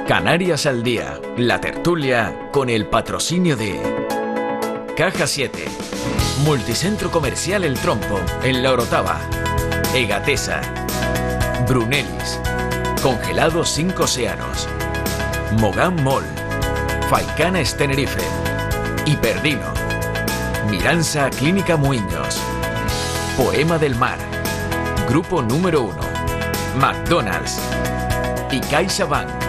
Canarias al Día, la tertulia con el patrocinio de Caja 7, Multicentro Comercial El Trompo, en La Orotava, Egatesa, Brunelis, Congelados 5 Océanos, Mogán Mall, Faicanes Tenerife, Hiperdino, Miranza Clínica Muiños, Poema del Mar, Grupo Número 1, McDonald's y CaixaBank.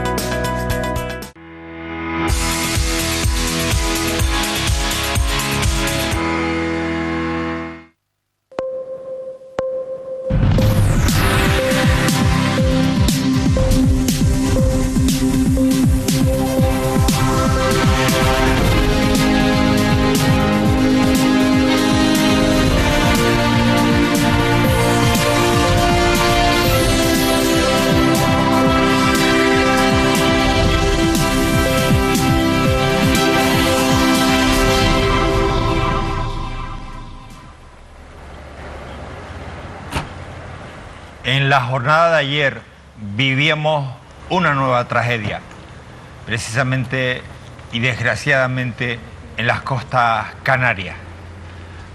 En la jornada de ayer vivíamos una nueva tragedia, precisamente y desgraciadamente en las costas canarias,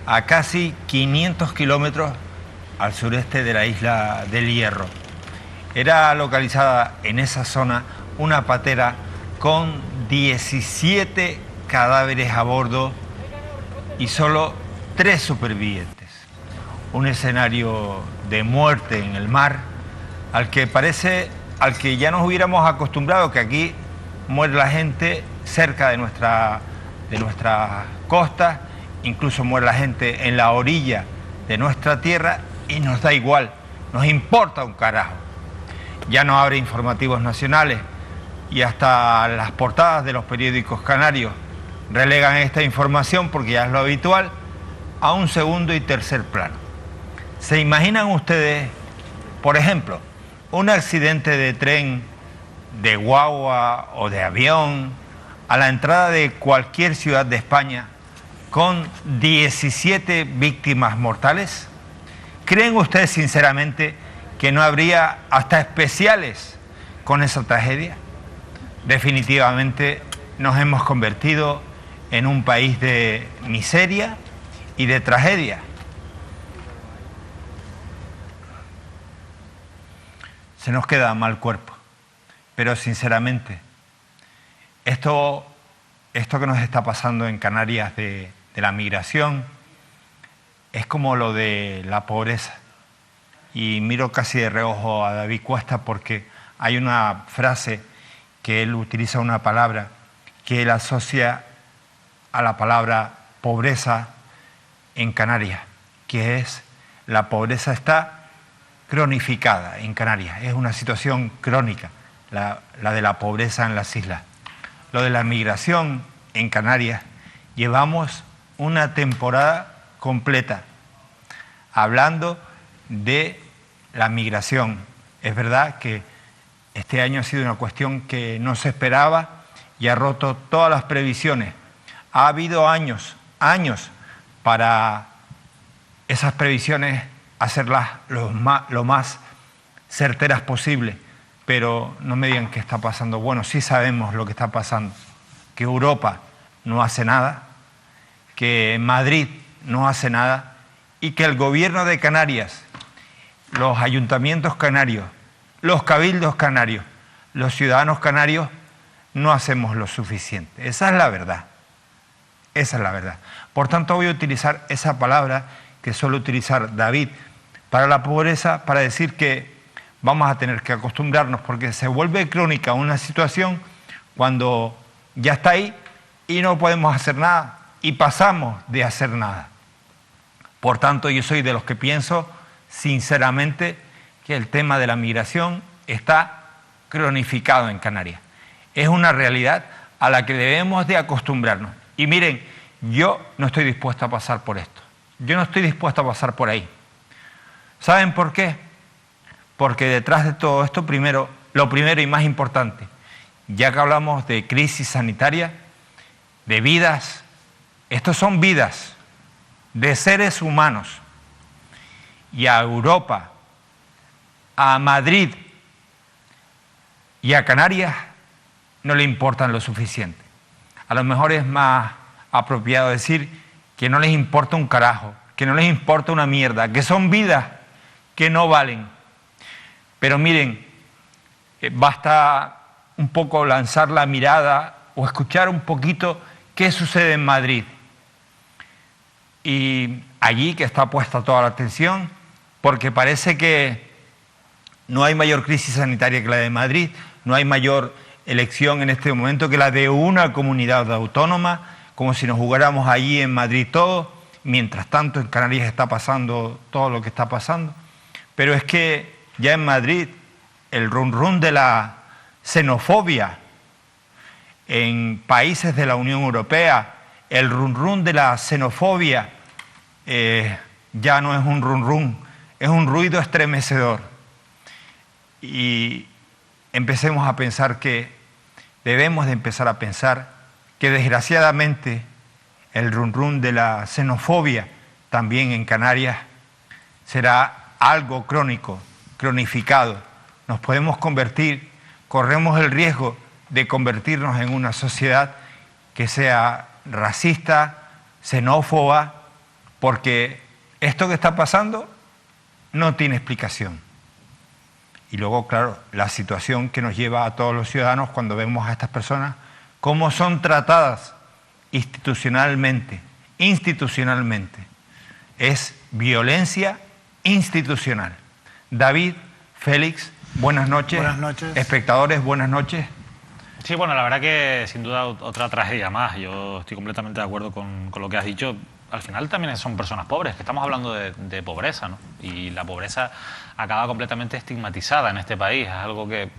a casi 500 kilómetros al sureste de la isla del Hierro. Era localizada en esa zona una patera con 17 cadáveres a bordo y solo 3 supervivientes. Un escenario de muerte en el mar al que ya nos hubiéramos acostumbrado, que aquí muere la gente cerca de nuestra costa, incluso muere la gente en la orilla de nuestra tierra y nos da igual, nos importa un carajo. Ya no abre informativos nacionales y hasta las portadas de los periódicos canarios relegan esta información, porque ya es lo habitual, a un segundo y tercer plano. ¿Se imaginan ustedes, por ejemplo, un accidente de tren, de guagua o de avión a la entrada de cualquier ciudad de España con 17 víctimas mortales? ¿Creen ustedes sinceramente que no habría hasta especiales con esa tragedia? Definitivamente nos hemos convertido en un país de miseria y de tragedia. Se nos queda mal cuerpo, pero sinceramente, esto que nos está pasando en Canarias de la migración es como lo de la pobreza. Y miro casi de reojo a David Cuesta porque hay una frase que él utiliza, una palabra que él asocia a la palabra pobreza en Canarias, que es: la pobreza está cronificada en Canarias. Es una situación crónica, la de la pobreza en las islas. Lo de la migración en Canarias, llevamos una temporada completa hablando de la migración. Es verdad que este año ha sido una cuestión que no se esperaba y ha roto todas las previsiones. Ha habido años para esas previsiones hacerlas lo más certeras posible, pero no me digan qué está pasando. Bueno, sí sabemos lo que está pasando, que Europa no hace nada, que Madrid no hace nada y que el gobierno de Canarias, los ayuntamientos canarios, los cabildos canarios, los ciudadanos canarios no hacemos lo suficiente. Esa es la verdad. Esa es la verdad. Por tanto, voy a utilizar esa palabra que suele utilizar David para la pobreza, para decir que vamos a tener que acostumbrarnos, porque se vuelve crónica una situación cuando ya está ahí y no podemos hacer nada y pasamos de hacer nada. Por tanto, yo soy de los que pienso sinceramente que el tema de la migración está cronificado en Canarias. Es una realidad a la que debemos de acostumbrarnos. Y miren, yo no estoy dispuesto a pasar por esto. Yo no estoy dispuesto a pasar por ahí. ¿Saben por qué? Porque detrás de todo esto, lo primero y más importante, ya que hablamos de crisis sanitaria, de vidas, estos son vidas de seres humanos. Y a Europa, a Madrid y a Canarias no le importan lo suficiente. A lo mejor es más apropiado decir que no les importa un carajo, que no les importa una mierda, que son vidas que no valen. Pero miren, basta un poco lanzar la mirada o escuchar un poquito qué sucede en Madrid. Y allí que está puesta toda la atención, porque parece que no hay mayor crisis sanitaria que la de Madrid, no hay mayor elección en este momento que la de una comunidad autónoma, como si nos jugáramos allí en Madrid todo. Mientras tanto en Canarias está pasando todo lo que está pasando. Pero es que ya en Madrid el run run de la xenofobia, en países de la Unión Europea el run run de la xenofobia ya no es un run run, es un ruido estremecedor. Y empecemos a pensar que debemos de empezar a pensar que desgraciadamente el run run de la xenofobia también en Canarias será algo crónico, cronificado. Nos podemos convertir, corremos el riesgo de convertirnos en una sociedad que sea racista, xenófoba, porque esto que está pasando no tiene explicación. Y luego, claro, la situación que nos lleva a todos los ciudadanos cuando vemos a estas personas, cómo son tratadas institucionalmente, es violencia institucional. David, Félix, buenas noches. Buenas noches. Espectadores, buenas noches. Sí, bueno, la verdad que sin duda otra tragedia más. Yo estoy completamente de acuerdo con lo que has dicho. Al final también son personas pobres, que estamos hablando de pobreza, ¿no? Y la pobreza acaba completamente estigmatizada en este país, es algo que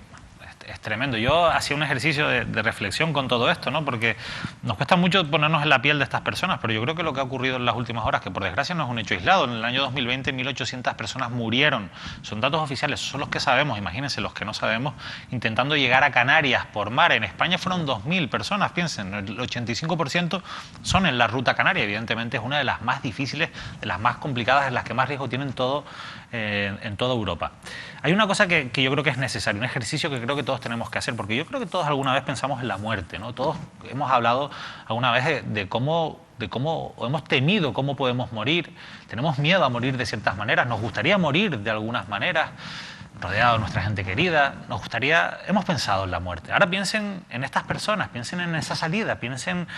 es tremendo. Yo hacía un ejercicio de reflexión con todo esto, ¿no? Porque nos cuesta mucho ponernos en la piel de estas personas, pero yo creo que lo que ha ocurrido en las últimas horas, que por desgracia no es un hecho aislado, en el año 2020 1.800 personas murieron, son datos oficiales, son los que sabemos, imagínense los que no sabemos, intentando llegar a Canarias por mar. En España fueron 2.000 personas, piensen, el 85% son en la ruta canaria, evidentemente es una de las más difíciles, de las más complicadas, de las que más riesgo tienen en toda Europa. Hay una cosa que yo creo que es necesaria, un ejercicio que creo que todos tenemos que hacer, porque yo creo que todos alguna vez pensamos en la muerte, ¿no? Todos hemos hablado alguna vez de cómo o hemos temido cómo podemos morir, tenemos miedo a morir de ciertas maneras, nos gustaría morir de algunas maneras, rodeado de nuestra gente querida, hemos pensado en la muerte. Ahora piensen en estas personas, piensen en esa salida, piensen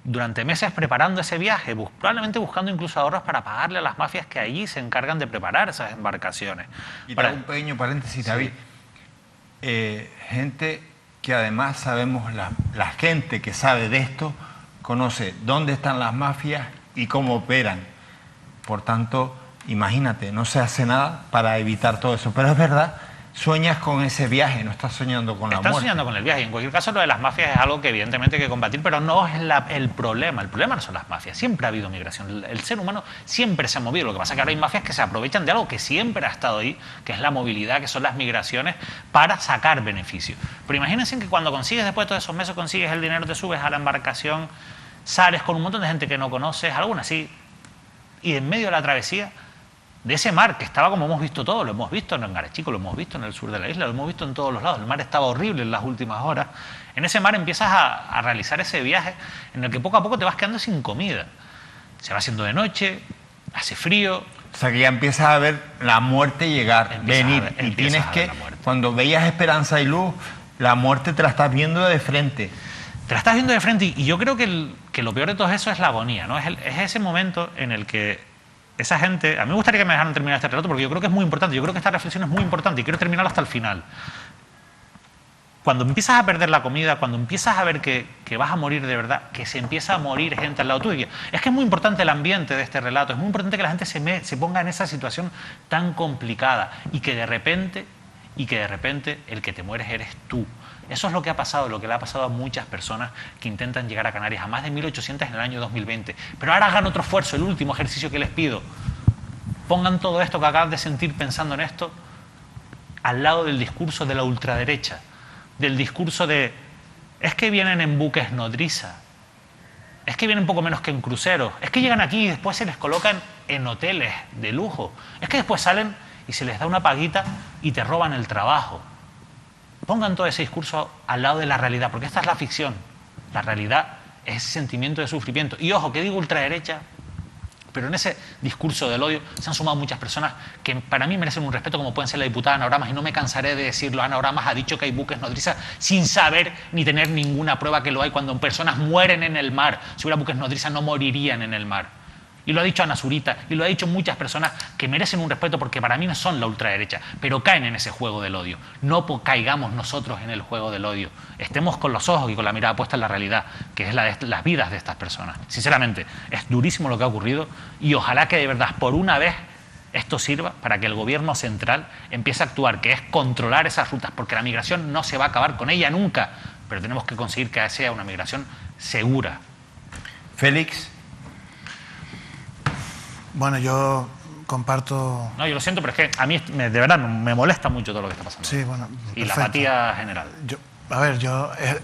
durante meses preparando ese viaje, probablemente buscando incluso ahorros para pagarle a las mafias que allí se encargan de preparar esas embarcaciones. Y te hago un pequeño paréntesis, David. Sí. Gente que además sabemos, la gente que sabe de esto, conoce dónde están las mafias y cómo operan. Por tanto, imagínate, no se hace nada para evitar todo eso. Pero es verdad, sueñas con ese viaje, no estás soñando con la muerte. Estás soñando con el viaje. En cualquier caso, lo de las mafias es algo que evidentemente hay que combatir, pero no es el problema. El problema no son las mafias. Siempre ha habido migración. El ser humano siempre se ha movido. Lo que pasa es que ahora hay mafias que se aprovechan de algo que siempre ha estado ahí, que es la movilidad, que son las migraciones, para sacar beneficio. Pero imagínense que cuando consigues, después de todos esos meses, consigues el dinero, te subes a la embarcación, sales con un montón de gente que no conoces, alguna así, y en medio de la travesía de ese mar que estaba como hemos visto todo, lo hemos visto en Garechico, lo hemos visto en el sur de la isla, lo hemos visto en todos los lados, el mar estaba horrible en las últimas horas. En ese mar empiezas a realizar ese viaje en el que poco a poco te vas quedando sin comida. Se va haciendo de noche, hace frío. O sea que ya empiezas a ver la muerte llegar, venir, y tienes que, cuando veías esperanza y luz, la muerte te la estás viendo de frente. Te la estás viendo de frente y yo creo que lo peor de todo eso es la agonía, ¿no? Es ese momento en el que esa gente... A mí me gustaría que me dejaran terminar este relato porque yo creo que es muy importante, yo creo que esta reflexión es muy importante y quiero terminarla hasta el final. Cuando empiezas a perder la comida, cuando empiezas a ver que vas a morir de verdad, que se empieza a morir gente al lado tuyo, es que es muy importante el ambiente de este relato, es muy importante que la gente se ponga en esa situación tan complicada y que de repente el que te mueres eres tú. Eso es lo que ha pasado, lo que le ha pasado a muchas personas que intentan llegar a Canarias, a más de 1.800 en el año 2020. Pero ahora hagan otro esfuerzo, el último ejercicio que les pido. Pongan todo esto que acaban de sentir pensando en esto al lado del discurso de la ultraderecha, del discurso de es que vienen en buques nodriza, es que vienen poco menos que en cruceros, es que llegan aquí y después se les colocan en hoteles de lujo, es que después salen y se les da una paguita y te roban el trabajo. pongan todo ese discurso al lado de la realidad, porque esta es la ficción. La realidad es ese sentimiento de sufrimiento. Y ojo, que digo ultraderecha, pero en ese discurso del odio se han sumado muchas personas que para mí merecen un respeto, como pueden ser la diputada Ana Oramas, y no me cansaré de decirlo. Ana Oramas ha dicho que hay buques nodrizas sin saber ni tener ninguna prueba que lo hay, cuando personas mueren en el mar. Si hubiera buques nodrizas no morirían en el mar. Y lo ha dicho Ana Zurita, y lo ha dicho muchas personas que merecen un respeto, porque para mí no son la ultraderecha, pero caen en ese juego del odio. No caigamos nosotros en el juego del odio. Estemos con los ojos y con la mirada puesta en la realidad, que es la de las vidas de estas personas. Sinceramente, es durísimo lo que ha ocurrido, y ojalá que de verdad, por una vez, esto sirva para que el gobierno central empiece a actuar, que es controlar esas rutas, porque la migración no se va a acabar con ella nunca, pero tenemos que conseguir que sea una migración segura. Félix. Bueno, yo comparto... No, yo lo siento, pero es que a mí de verdad me molesta mucho todo lo que está pasando. Sí, bueno, y la perfecto. apatía general.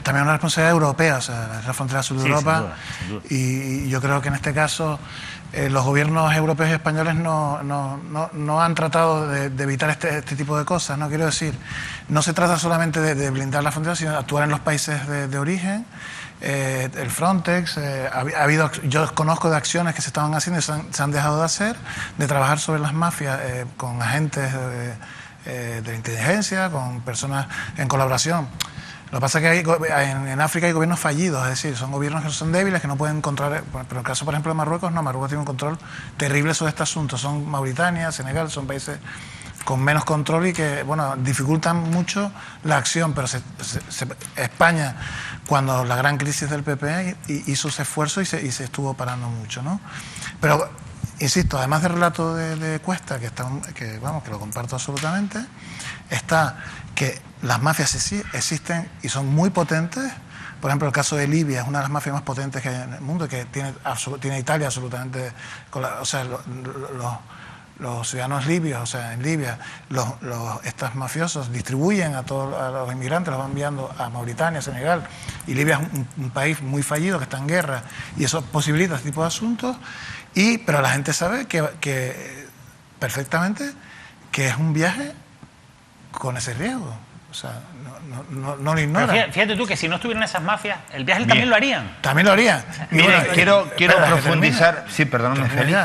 También una responsabilidad europea, o sea, es la frontera sur de Sí, Europa, sin duda. y yo creo que en este caso los gobiernos europeos y españoles no han tratado de evitar este tipo de cosas, ¿no? Quiero decir, no se trata solamente de blindar la frontera, sino de actuar en los países de origen. El Frontex, yo conozco de acciones que se estaban haciendo y se han dejado de hacer, de trabajar sobre las mafias con agentes de inteligencia, con personas en colaboración. Lo que pasa es que en África hay gobiernos fallidos, es decir, son gobiernos que son débiles, que no pueden controlar, pero en el caso, por ejemplo, de Marruecos, no, Marruecos tiene un control terrible sobre este asunto. Son Mauritania, Senegal, son países con menos control y que, bueno, dificultan mucho la acción, pero España, cuando la gran crisis del PP, hizo ese esfuerzo y se estuvo parando mucho, ¿no? Pero, insisto, además del relato de Cuesta, que lo comparto absolutamente, está que las mafias existen y son muy potentes. Por ejemplo, el caso de Libia es una de las mafias más potentes que hay en el mundo, que tiene a Italia absolutamente... Los ciudadanos libios, o sea, en Libia, estos mafiosos distribuyen a los inmigrantes, los van enviando a Mauritania, Senegal, y Libia es un país muy fallido, que está en guerra, y eso posibilita este tipo de asuntos, pero la gente sabe que perfectamente que es un viaje con ese riesgo, o sea, no lo ignora. Pero fíjate tú que si no estuvieran esas mafias, el viaje también lo harían. También lo harían. Mira, quiero profundizar, sí, perdóname, Félix.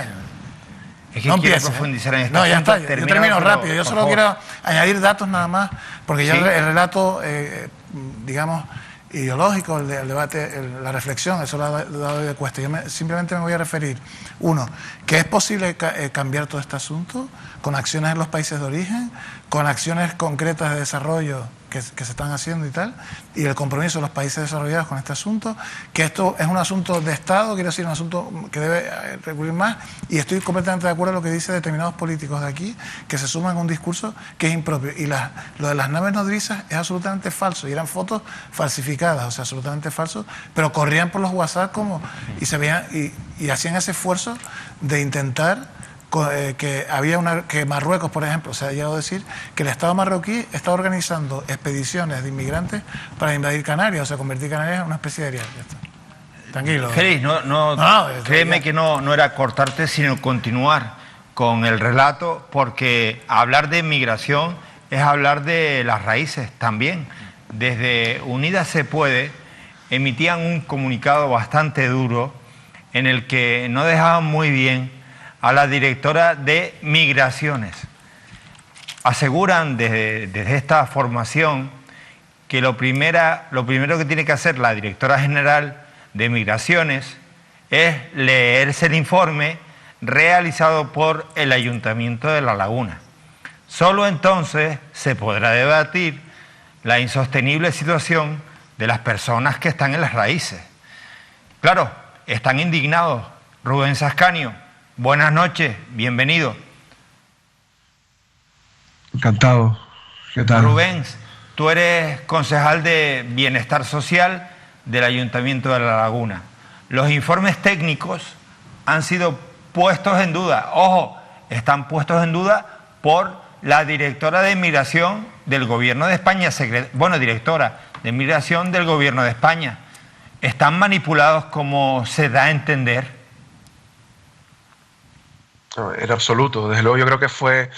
Es que no quiero empieces, profundizar en esto. No, ya está, yo termino rápido. Yo solo quiero añadir datos nada más, porque ya el relato, digamos, ideológico, el debate, la reflexión, eso lo ha dado de Cuesta. Yo simplemente me voy a referir, uno, que es posible cambiar todo este asunto con acciones en los países de origen, con acciones concretas de desarrollo que se están haciendo y tal, y el compromiso de los países desarrollados con este asunto, que esto es un asunto de Estado, quiero decir, un asunto que debe recurrir más, y estoy completamente de acuerdo con lo que dicen determinados políticos de aquí, que se suman a un discurso que es impropio. Y lo de las naves nodrizas es absolutamente falso, y eran fotos falsificadas, o sea, absolutamente falso, pero corrían por los WhatsApp y se veían, y hacían ese esfuerzo de intentar que Marruecos, por ejemplo, se ha llegado a decir que el Estado marroquí está organizando expediciones de inmigrantes para invadir Canarias, o sea, convertir Canarias en una especie de área. Tranquilo. Félix, créeme que no era cortarte, sino continuar con el relato, porque hablar de migración es hablar de las raíces también. Desde Unidas se Puede emitían un comunicado bastante duro en el que no dejaban muy bien a la directora de Migraciones. Aseguran desde esta formación que lo primero que tiene que hacer la directora general de Migraciones es leerse el informe realizado por el Ayuntamiento de La Laguna. Solo entonces se podrá debatir la insostenible situación de las personas que están en las raíces. Claro, están indignados. Rubén Sascanio, buenas noches, bienvenido. Encantado. ¿Qué tal? Rubén, tú eres concejal de Bienestar Social del Ayuntamiento de La Laguna. Los informes técnicos han sido puestos en duda. Ojo, están puestos en duda por la directora de Migración del Gobierno de España, directora de Migración del Gobierno de España. ¿Están manipulados como se da a entender? No, en absoluto. Desde luego yo creo que fue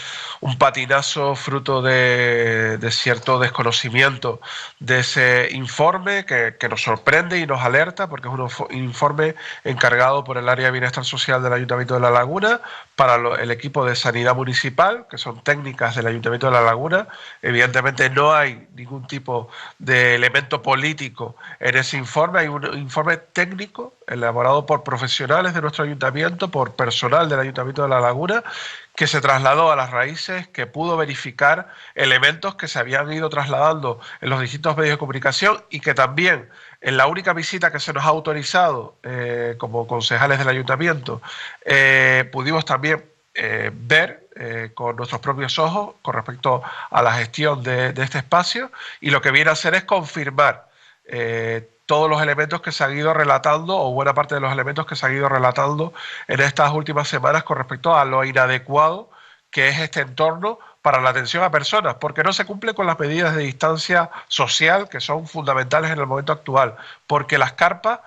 un patinazo fruto de cierto desconocimiento de ese informe que nos sorprende y nos alerta, porque es un informe encargado por el área de bienestar social del Ayuntamiento de La Laguna para el equipo de sanidad municipal, que son técnicas del Ayuntamiento de La Laguna. Evidentemente no hay ningún tipo de elemento político en ese informe, hay un informe técnico elaborado por profesionales de nuestro ayuntamiento, por personal del Ayuntamiento de La Laguna, que se trasladó a las raíces, que pudo verificar elementos que se habían ido trasladando en los distintos medios de comunicación y que también en la única visita que se nos ha autorizado como concejales del ayuntamiento pudimos también ver con nuestros propios ojos con respecto a la gestión de este espacio, y lo que viene a hacer es confirmar todos los elementos que se han ido relatando, o buena parte de los elementos que se han ido relatando en estas últimas semanas con respecto a lo inadecuado que es este entorno para la atención a personas, porque no se cumple con las medidas de distancia social que son fundamentales en el momento actual, porque las carpas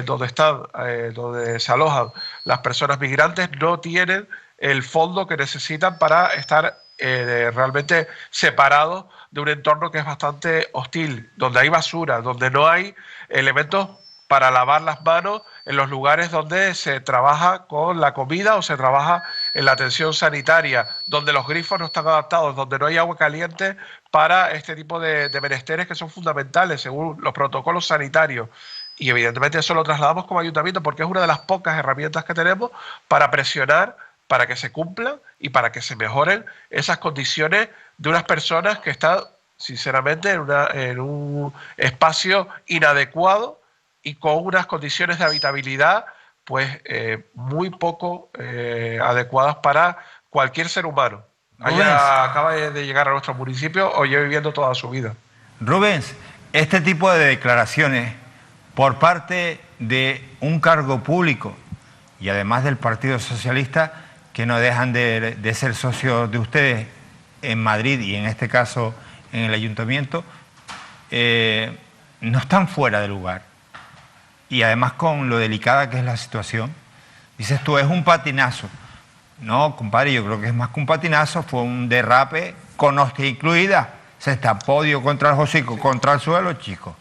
donde se alojan las personas migrantes no tienen el fondo que necesitan para estar realmente separados de un entorno que es bastante hostil, donde hay basura, donde no hay elementos para lavar las manos en los lugares donde se trabaja con la comida o se trabaja en la atención sanitaria, donde los grifos no están adaptados, donde no hay agua caliente para este tipo de menesteres que son fundamentales según los protocolos sanitarios. Y evidentemente eso lo trasladamos como ayuntamiento porque es una de las pocas herramientas que tenemos para presionar para que se cumplan y para que se mejoren esas condiciones de unas personas que están, sinceramente, en un espacio inadecuado y con unas condiciones de habitabilidad pues muy poco adecuadas para cualquier ser humano. Acaba de llegar a nuestro municipio o lleva viviendo toda su vida. Rubens, este tipo de declaraciones por parte de un cargo público y además del Partido Socialista, que no dejan de ser socios de ustedes en Madrid y en este caso en el ayuntamiento, no están fuera de lugar. Y además con lo delicada que es la situación, dices tú, es un patinazo. No, compadre, yo creo que es más que un patinazo, fue un derrape con hostia incluida. Se estampó Dios contra el hocico, contra el suelo, chicos.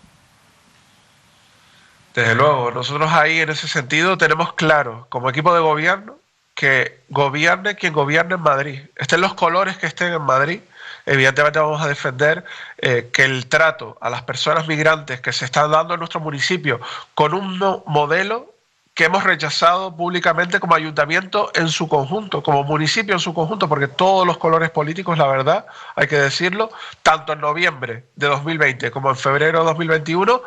Desde luego, nosotros ahí en ese sentido tenemos claro, como equipo de gobierno, que gobierne quien gobierne en Madrid. Estén los colores que estén en Madrid. Evidentemente vamos a defender que el trato a las personas migrantes que se están dando en nuestro municipio con un modelo que hemos rechazado públicamente como ayuntamiento en su conjunto, como municipio en su conjunto, porque todos los colores políticos, la verdad, hay que decirlo, tanto en noviembre de 2020 como en febrero de 2021,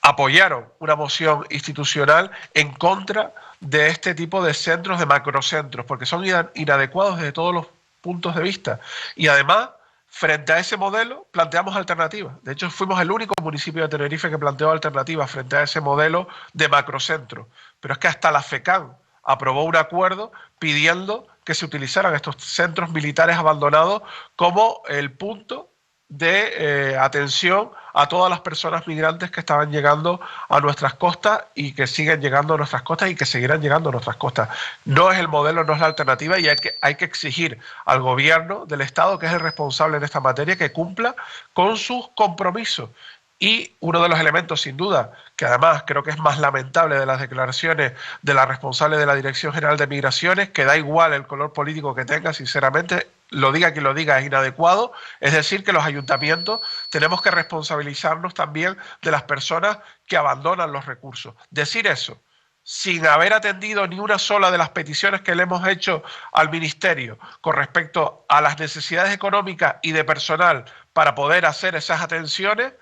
apoyaron una moción institucional en contra de este tipo de centros, de macrocentros, porque son inadecuados desde todos los puntos de vista. Y además, frente a ese modelo, planteamos alternativas. De hecho, fuimos el único municipio de Tenerife que planteó alternativas frente a ese modelo de macrocentro. Pero es que hasta la FECAN aprobó un acuerdo pidiendo que se utilizaran estos centros militares abandonados como el punto de atención a todas las personas migrantes que estaban llegando a nuestras costas y que siguen llegando a nuestras costas y que seguirán llegando a nuestras costas. No es el modelo, no es la alternativa, y hay que exigir al gobierno del Estado, que es el responsable en esta materia, que cumpla con sus compromisos. Y uno de los elementos, sin duda, que además creo que es más lamentable de las declaraciones de la responsable de la Dirección General de Migraciones, que da igual el color político que tenga, sinceramente, lo diga quien lo diga, es inadecuado. Es decir, que los ayuntamientos tenemos que responsabilizarnos también de las personas que abandonan los recursos. Decir eso sin haber atendido ni una sola de las peticiones que le hemos hecho al Ministerio con respecto a las necesidades económicas y de personal para poder hacer esas atenciones,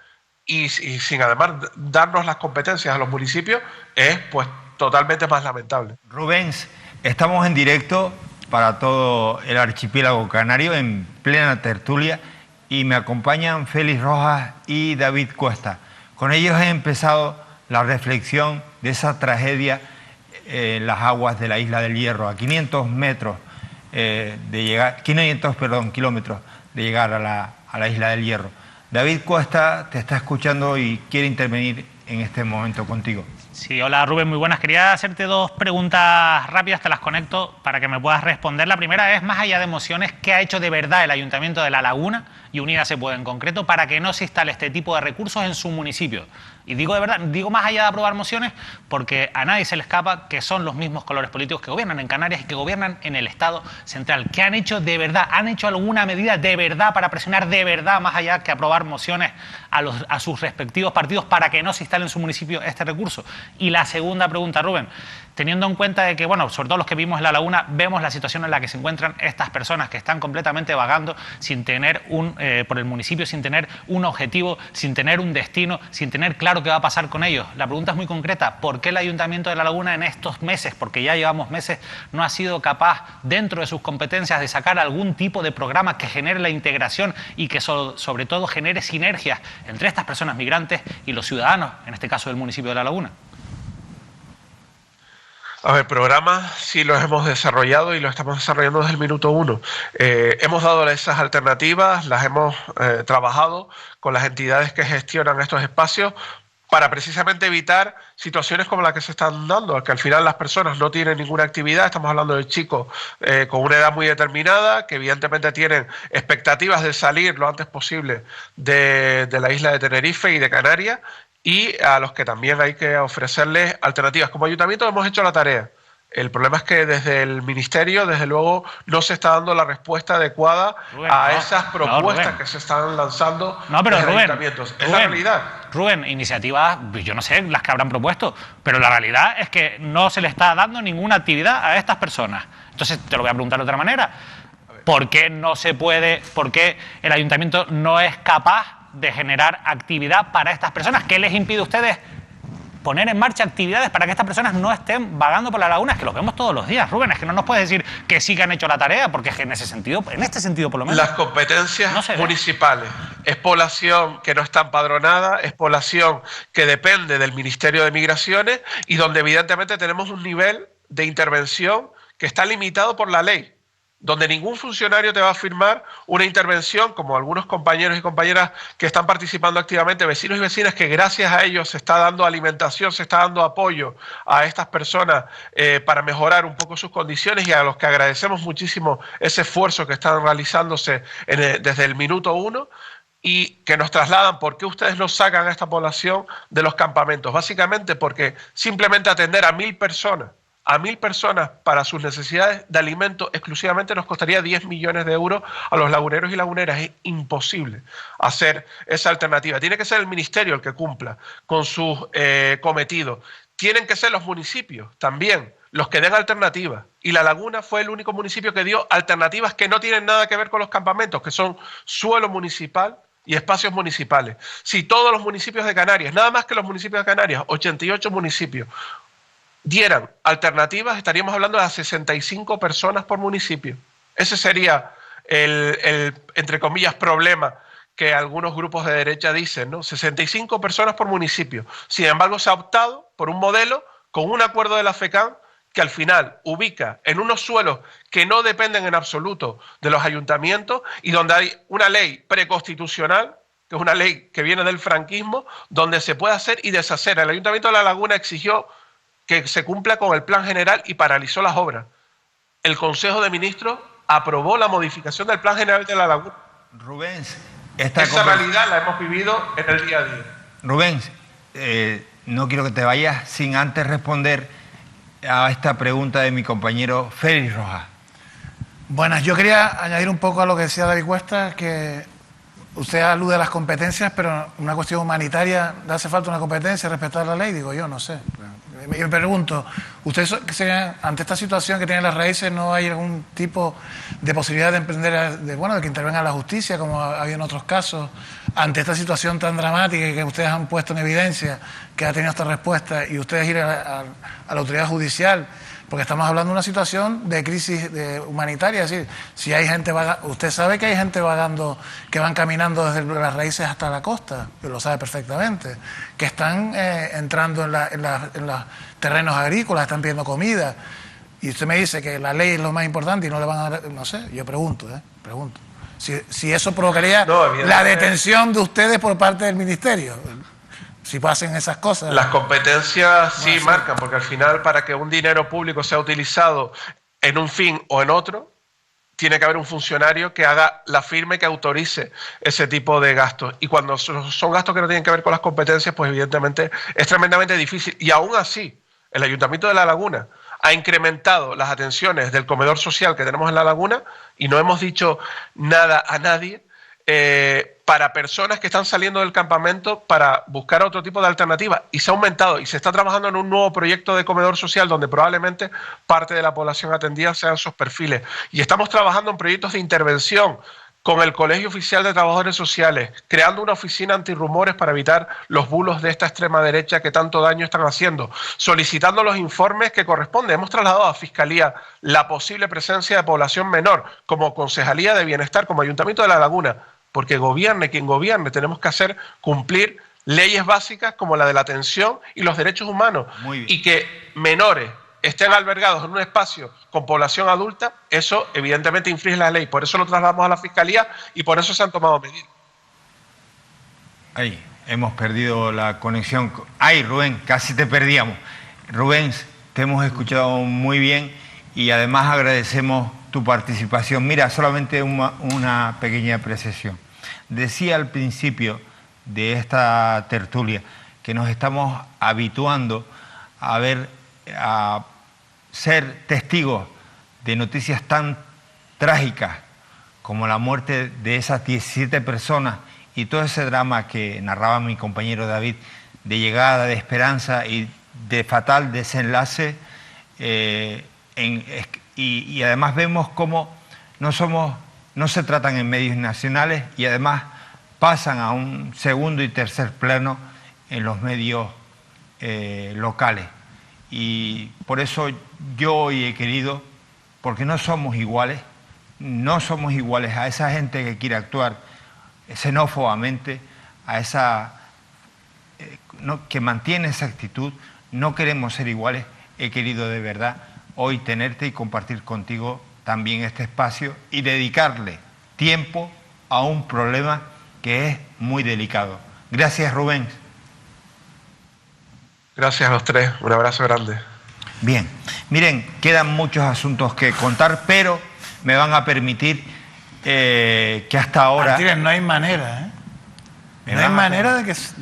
y sin además darnos las competencias a los municipios, es pues totalmente más lamentable. Rubens, estamos en directo para todo el archipiélago canario en plena tertulia y me acompañan Félix Rojas y David Cuesta. Con ellos he empezado la reflexión de esa tragedia en las aguas de la Isla del Hierro, a 500 metros kilómetros de llegar a la Isla del Hierro. David Cuesta te está escuchando y quiere intervenir en este momento contigo. Sí, hola Rubén, muy buenas. Quería hacerte dos preguntas rápidas, te las conecto para que me puedas responder. La primera es, más allá de emociones, ¿qué ha hecho de verdad el Ayuntamiento de La Laguna y Unidas se puede en concreto para que no se instale este tipo de recursos en su municipio? Y digo de verdad, digo más allá de aprobar mociones porque a nadie se le escapa que son los mismos colores políticos que gobiernan en Canarias y que gobiernan en el Estado central. ¿Qué han hecho de verdad? ¿Han hecho alguna medida de verdad para presionar de verdad, más allá que aprobar mociones a sus respectivos partidos para que no se instale en su municipio este recurso? Y la segunda pregunta, Rubén, teniendo en cuenta de que, bueno, sobre todo los que vivimos en La Laguna, vemos la situación en la que se encuentran estas personas que están completamente vagando sin tener por el municipio, sin tener un objetivo, sin tener un destino, sin tener claro qué va a pasar con ellos. La pregunta es muy concreta, ¿por qué el Ayuntamiento de La Laguna en estos meses, porque ya llevamos meses, no ha sido capaz, dentro de sus competencias, de sacar algún tipo de programa que genere la integración y que sobre todo genere sinergias entre estas personas migrantes y los ciudadanos, en este caso del municipio de La Laguna? A ver, programas sí los hemos desarrollado y los estamos desarrollando desde el minuto 1. Hemos dado esas alternativas, las hemos trabajado con las entidades que gestionan estos espacios para precisamente evitar situaciones como las que se están dando, que al final las personas no tienen ninguna actividad. Estamos hablando de chicos con una edad muy determinada, que evidentemente tienen expectativas de salir lo antes posible de la isla de Tenerife y de Canarias, y a los que también hay que ofrecerles alternativas. Como ayuntamiento hemos hecho la tarea. El problema es que desde el Ministerio, desde luego, no se está dando la respuesta adecuada a esas propuestas que se están lanzando desde ayuntamientos. Es la realidad. Rubén, iniciativas, yo no sé las que habrán propuesto, pero la realidad es que no se le está dando ninguna actividad a estas personas. Entonces, te lo voy a preguntar de otra manera. ¿Por qué no se puede, por qué el ayuntamiento no es capaz de generar actividad para estas personas? ¿Qué les impide a ustedes poner en marcha actividades para que estas personas no estén vagando por La Laguna? Es que los vemos todos los días, Rubén, es que no nos puedes decir que sí que han hecho la tarea, porque es que en este sentido por lo menos... Las competencias municipales, es población que no está empadronada, es población que depende del Ministerio de Migraciones y donde evidentemente tenemos un nivel de intervención que está limitado por la ley, donde ningún funcionario te va a firmar una intervención, como algunos compañeros y compañeras que están participando activamente, vecinos y vecinas, que gracias a ellos se está dando alimentación, se está dando apoyo a estas personas para mejorar un poco sus condiciones, y a los que agradecemos muchísimo ese esfuerzo que están realizándose desde el minuto 1, y que nos trasladan por qué ustedes no sacan a esta población de los campamentos. Básicamente porque simplemente atender a 1000 personas, para sus necesidades de alimento exclusivamente nos costaría 10 millones de euros a los laguneros y laguneras. Es imposible hacer esa alternativa. Tiene que ser el Ministerio el que cumpla con sus cometidos. Tienen que ser los municipios también los que den alternativas. Y La Laguna fue el único municipio que dio alternativas que no tienen nada que ver con los campamentos, que son suelo municipal y espacios municipales. Si todos los municipios de Canarias, nada más que los municipios de Canarias, 88 municipios, dieran alternativas, estaríamos hablando de 65 personas por municipio. Ese sería el entre comillas, problema que algunos grupos de derecha dicen, ¿no? 65 personas por municipio. Sin embargo, se ha optado por un modelo con un acuerdo de la FECAM que al final ubica en unos suelos que no dependen en absoluto de los ayuntamientos y donde hay una ley preconstitucional, que es una ley que viene del franquismo, donde se puede hacer y deshacer. El Ayuntamiento de La Laguna exigió que se cumpla con el plan general y paralizó las obras. El Consejo de Ministros aprobó la modificación del plan general de La Laguna. Rubens, esa realidad la hemos vivido en el día a día. Rubens, no quiero que te vayas sin antes responder a esta pregunta de mi compañero Félix Rojas. Buenas, yo quería añadir un poco a lo que decía David Cuesta, que usted alude a las competencias, pero una cuestión humanitaria, ¿hace falta una competencia, respetar la ley? Digo yo, no sé. Me pregunto, ¿ustedes ante esta situación que tienen las raíces no hay algún tipo de posibilidad de emprender, de que intervenga la justicia, como ha habido en otros casos, ante esta situación tan dramática que ustedes han puesto en evidencia, que ha tenido esta respuesta, y ustedes ir a la autoridad judicial? Porque estamos hablando de una situación de crisis humanitaria, es decir, si hay gente vagando, usted sabe que hay gente vagando, que van caminando desde las raíces hasta la costa, lo sabe perfectamente, que están entrando en los terrenos agrícolas, están pidiendo comida, y usted me dice que la ley es lo más importante y no le van a dar, no sé, yo pregunto. Si eso provocaría la detención de ustedes por parte del Ministerio. si hacen esas cosas. Las competencias sí marcan, porque al final para que un dinero público sea utilizado en un fin o en otro, tiene que haber un funcionario que haga la firma y que autorice ese tipo de gastos. Y cuando son gastos que no tienen que ver con las competencias, pues evidentemente es tremendamente difícil. Y aún así, el Ayuntamiento de La Laguna ha incrementado las atenciones del comedor social que tenemos en La Laguna y no hemos dicho nada a nadie para personas que están saliendo del campamento para buscar otro tipo de alternativa. Y se ha aumentado y se está trabajando en un nuevo proyecto de comedor social donde probablemente parte de la población atendida sean esos perfiles. Y estamos trabajando en proyectos de intervención con el Colegio Oficial de Trabajadores Sociales, creando una oficina antirrumores para evitar los bulos de esta extrema derecha que tanto daño están haciendo, solicitando los informes que corresponden. Hemos trasladado a Fiscalía la posible presencia de población menor, como Concejalía de Bienestar, como Ayuntamiento de La Laguna, porque gobierne quien gobierne, tenemos que hacer cumplir leyes básicas como la de la atención y los derechos humanos. Y que menores estén albergados en un espacio con población adulta, eso evidentemente infringe la ley. Por eso lo trasladamos a la Fiscalía y por eso se han tomado medidas. Ahí, hemos perdido la conexión. Ay, Rubén, casi te perdíamos. Rubén, te hemos escuchado muy bien y además agradecemos tu participación. Mira, solamente una pequeña apreciación. Decía al principio de esta tertulia que nos estamos habituando a ser testigos de noticias tan trágicas como la muerte de esas 17 personas y todo ese drama que narraba mi compañero David de llegada, de esperanza y de fatal desenlace, y además vemos cómo no se tratan en medios nacionales y además pasan a un segundo y tercer plano en los medios locales. Y por eso yo hoy he querido, porque no somos iguales a esa gente que quiere actuar xenófobamente, a esa que mantiene esa actitud. No queremos ser iguales. He querido de verdad hoy tenerte y compartir contigo también este espacio y dedicarle tiempo a un problema que es muy delicado. Gracias, Rubén. Gracias a los tres. Un abrazo grande. Bien. Miren, quedan muchos asuntos que contar, pero me van a permitir que hasta ahora... Martínez, no hay manera, ¿eh? No hay manera de que es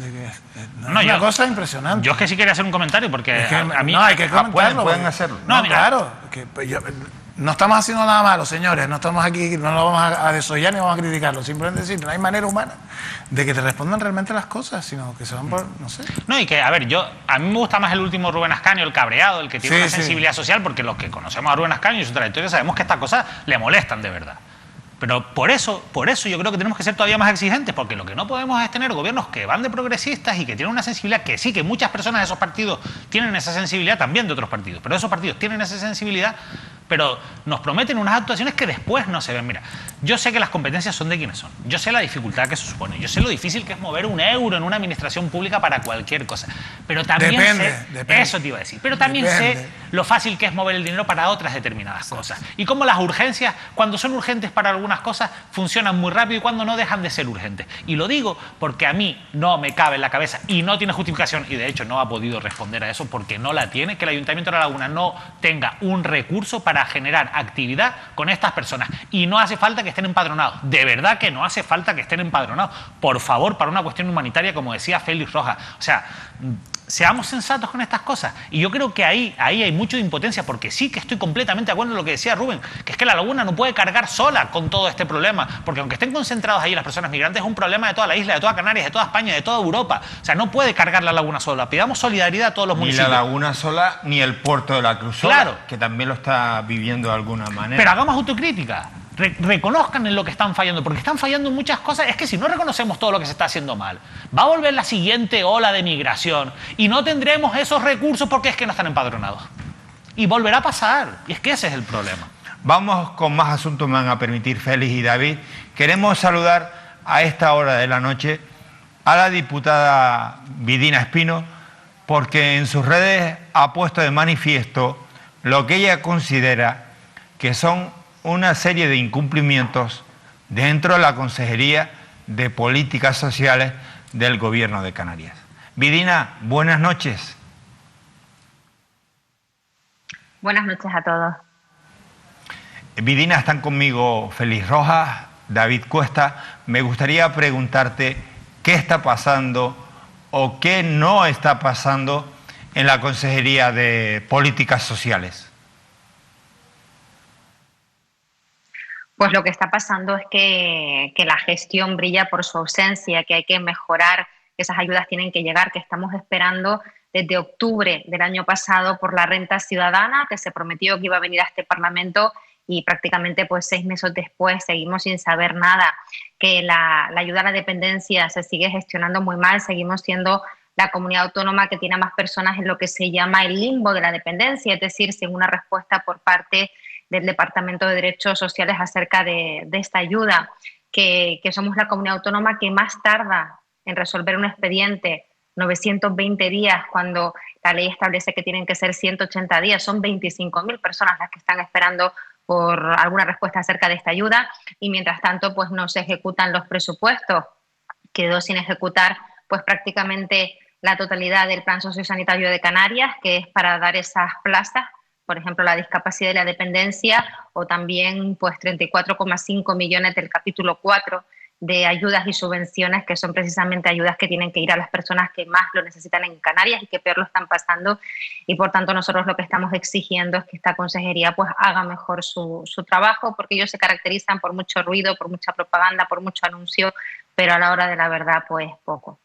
una cosa impresionante. Yo es que sí quería hacer un comentario porque a mí... No, hay que comentarlo. Pueden hacerlo. No, claro. No estamos haciendo nada malo, señores. No estamos aquí, no lo vamos a desollar ni vamos a criticarlo. Simplemente decir, no hay manera humana de que te respondan realmente las cosas, sino que se van por, no sé. No, y que, a ver, a mí me gusta más el último Rubén Ascanio, el cabreado, el que tiene una sensibilidad social, porque los que conocemos a Rubén Ascanio y su trayectoria sabemos que estas cosas le molestan de verdad. Pero por eso yo creo que tenemos que ser todavía más exigentes, porque lo que no podemos es tener gobiernos que van de progresistas y que tienen una sensibilidad que sí, que muchas personas de esos partidos tienen esa sensibilidad, también de otros partidos, pero esos partidos tienen esa sensibilidad, pero nos prometen unas actuaciones que después no se ven. Mira, yo sé que las competencias son de quienes son, yo sé la dificultad que eso supone, yo sé lo difícil que es mover un euro en una administración pública para cualquier cosa, pero también depende. Eso te iba a decir, pero también sé lo fácil que es mover el dinero para otras determinadas cosas, y cómo las urgencias, cuando son urgentes para algunas cosas, funcionan muy rápido y cuando no dejan de ser urgentes. Y lo digo porque a mí no me cabe en la cabeza y no tiene justificación, y de hecho no ha podido responder a eso porque no la tiene, que el Ayuntamiento de La Laguna no tenga un recurso para generar actividad con estas personas. Y no hace falta que estén empadronados. De verdad que no hace falta que estén empadronados. Por favor, para una cuestión humanitaria, como decía Félix Rojas. O sea, seamos sensatos con estas cosas. Y yo creo que ahí hay mucho de impotencia, porque sí que estoy completamente de acuerdo en lo que decía Rubén, que es que La Laguna no puede cargar sola con todo este problema, porque aunque estén concentrados ahí las personas migrantes, es un problema de toda la isla, de toda Canarias, de toda España, de toda Europa. O sea, no puede cargar La Laguna sola. Pidamos solidaridad a todos los municipios. Ni La Laguna sola, ni el puerto de la Cruz sola, claro, que también lo está viviendo de alguna manera. Pero hagamos autocrítica. Reconozcan en lo que están fallando, porque están fallando en muchas cosas. Es que si no reconocemos todo lo que se está haciendo mal, va a volver la siguiente ola de migración y no tendremos esos recursos porque es que no están empadronados. Y volverá a pasar, y es que ese es el problema. Vamos con más asuntos, me van a permitir Félix y David. Queremos saludar a esta hora de la noche a la diputada Vidina Espino, porque en sus redes ha puesto de manifiesto lo que ella considera que son una serie de incumplimientos dentro de la Consejería de Políticas Sociales del Gobierno de Canarias. Vidina, buenas noches. Buenas noches a todos. Vidina, están conmigo Félix Rojas, David Cuesta. Me gustaría preguntarte qué está pasando o qué no está pasando en la Consejería de Políticas Sociales. Pues lo que está pasando es que la gestión brilla por su ausencia, que hay que mejorar, que esas ayudas tienen que llegar, que estamos esperando desde octubre del año pasado por la renta ciudadana, que se prometió que iba a venir a este Parlamento y prácticamente pues 6 meses después seguimos sin saber nada, que la ayuda a la dependencia se sigue gestionando muy mal, seguimos siendo la comunidad autónoma que tiene más personas en lo que se llama el limbo de la dependencia, es decir, sin una respuesta por parte del Departamento de Derechos Sociales acerca de esta ayuda, que somos la comunidad autónoma que más tarda en resolver un expediente, 920 días, cuando la ley establece que tienen que ser 180 días. Son 25.000 personas las que están esperando por alguna respuesta acerca de esta ayuda y mientras tanto pues no se ejecutan los presupuestos. Quedó sin ejecutar pues prácticamente la totalidad del Plan Sociosanitario de Canarias, que es para dar esas plazas, por ejemplo, la discapacidad y la dependencia, o también pues 34,5 millones del capítulo 4 de ayudas y subvenciones, que son precisamente ayudas que tienen que ir a las personas que más lo necesitan en Canarias y que peor lo están pasando. Y por tanto nosotros lo que estamos exigiendo es que esta consejería pues haga mejor su trabajo, porque ellos se caracterizan por mucho ruido, por mucha propaganda, por mucho anuncio, pero a la hora de la verdad pues poco.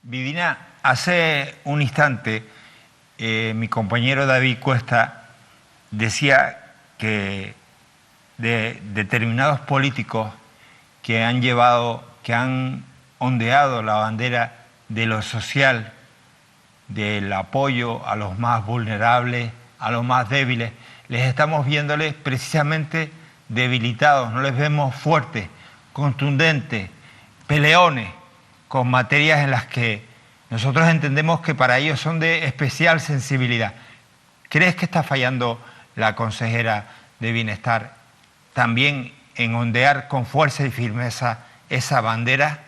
Vidina, hace un instante mi compañero David Cuesta decía que de determinados políticos que han ondeado la bandera de lo social, del apoyo a los más vulnerables, a los más débiles, les estamos viéndoles precisamente debilitados, no les vemos fuertes, contundentes, peleones, con materias en las que nosotros entendemos que para ellos son de especial sensibilidad. ¿Crees que está fallando la consejera de Bienestar también en ondear con fuerza y firmeza esa bandera?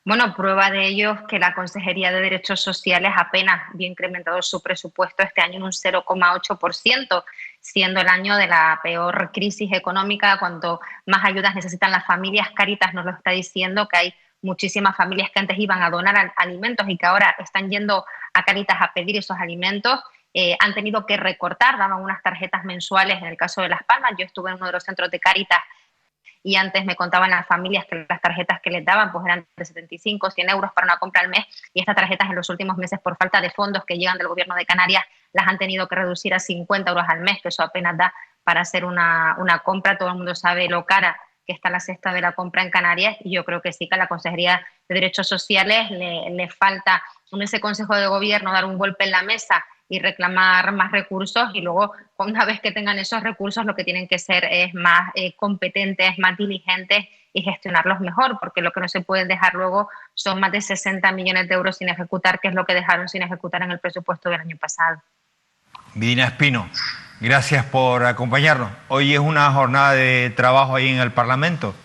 Bueno, prueba de ello es que la Consejería de Derechos Sociales apenas había incrementado su presupuesto este año en un 0,8%, siendo el año de la peor crisis económica, cuanto más ayudas necesitan las familias. Cáritas nos lo está diciendo, que hay muchísimas familias que antes iban a donar alimentos y que ahora están yendo a Cáritas a pedir esos alimentos. Han tenido que recortar, daban unas tarjetas mensuales en el caso de Las Palmas. Yo estuve en uno de los centros de Cáritas y antes me contaban las familias que las tarjetas que les daban pues eran de 75, 100 euros para una compra al mes, y estas tarjetas en los últimos meses, por falta de fondos que llegan del gobierno de Canarias, las han tenido que reducir a 50 euros al mes, que eso apenas da para hacer una compra. Todo el mundo sabe lo cara que está la cesta de la compra en Canarias, y yo creo que sí que a la Consejería de Derechos Sociales le falta en ese Consejo de Gobierno dar un golpe en la mesa y reclamar más recursos, y luego una vez que tengan esos recursos lo que tienen que ser es más competentes, más diligentes y gestionarlos mejor, porque lo que no se puede dejar luego son más de 60 millones de euros sin ejecutar, que es lo que dejaron sin ejecutar en el presupuesto del año pasado. Vidina Espino, gracias por acompañarnos. Hoy es una jornada de trabajo ahí en el Parlamento.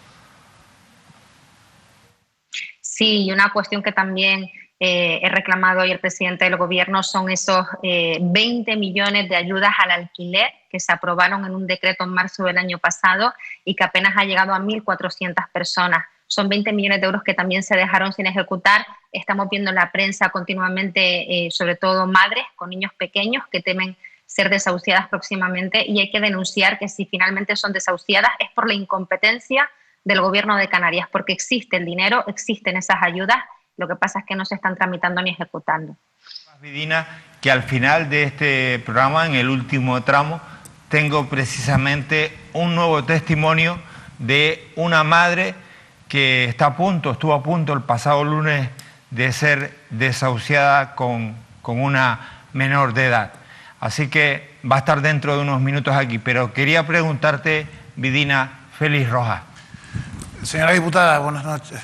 Sí, y una cuestión que también he reclamado hoy el presidente del gobierno son esos 20 millones de ayudas al alquiler que se aprobaron en un decreto en marzo del año pasado y que apenas ha llegado a 1.400 personas. Son 20 millones de euros que también se dejaron sin ejecutar. Estamos viendo en la prensa continuamente, sobre todo madres con niños pequeños que temen ser desahuciadas próximamente, y hay que denunciar que si finalmente son desahuciadas es por la incompetencia del gobierno de Canarias, porque existe el dinero, existen esas ayudas, lo que pasa es que no se están tramitando ni ejecutando. Vidina, que al final de este programa, en el último tramo, tengo precisamente un nuevo testimonio de una madre que estuvo a punto el pasado lunes de ser desahuciada con una menor de edad. Así que va a estar dentro de unos minutos aquí, pero quería preguntarte, Vidina, Félix Rojas. Señora diputada, buenas noches.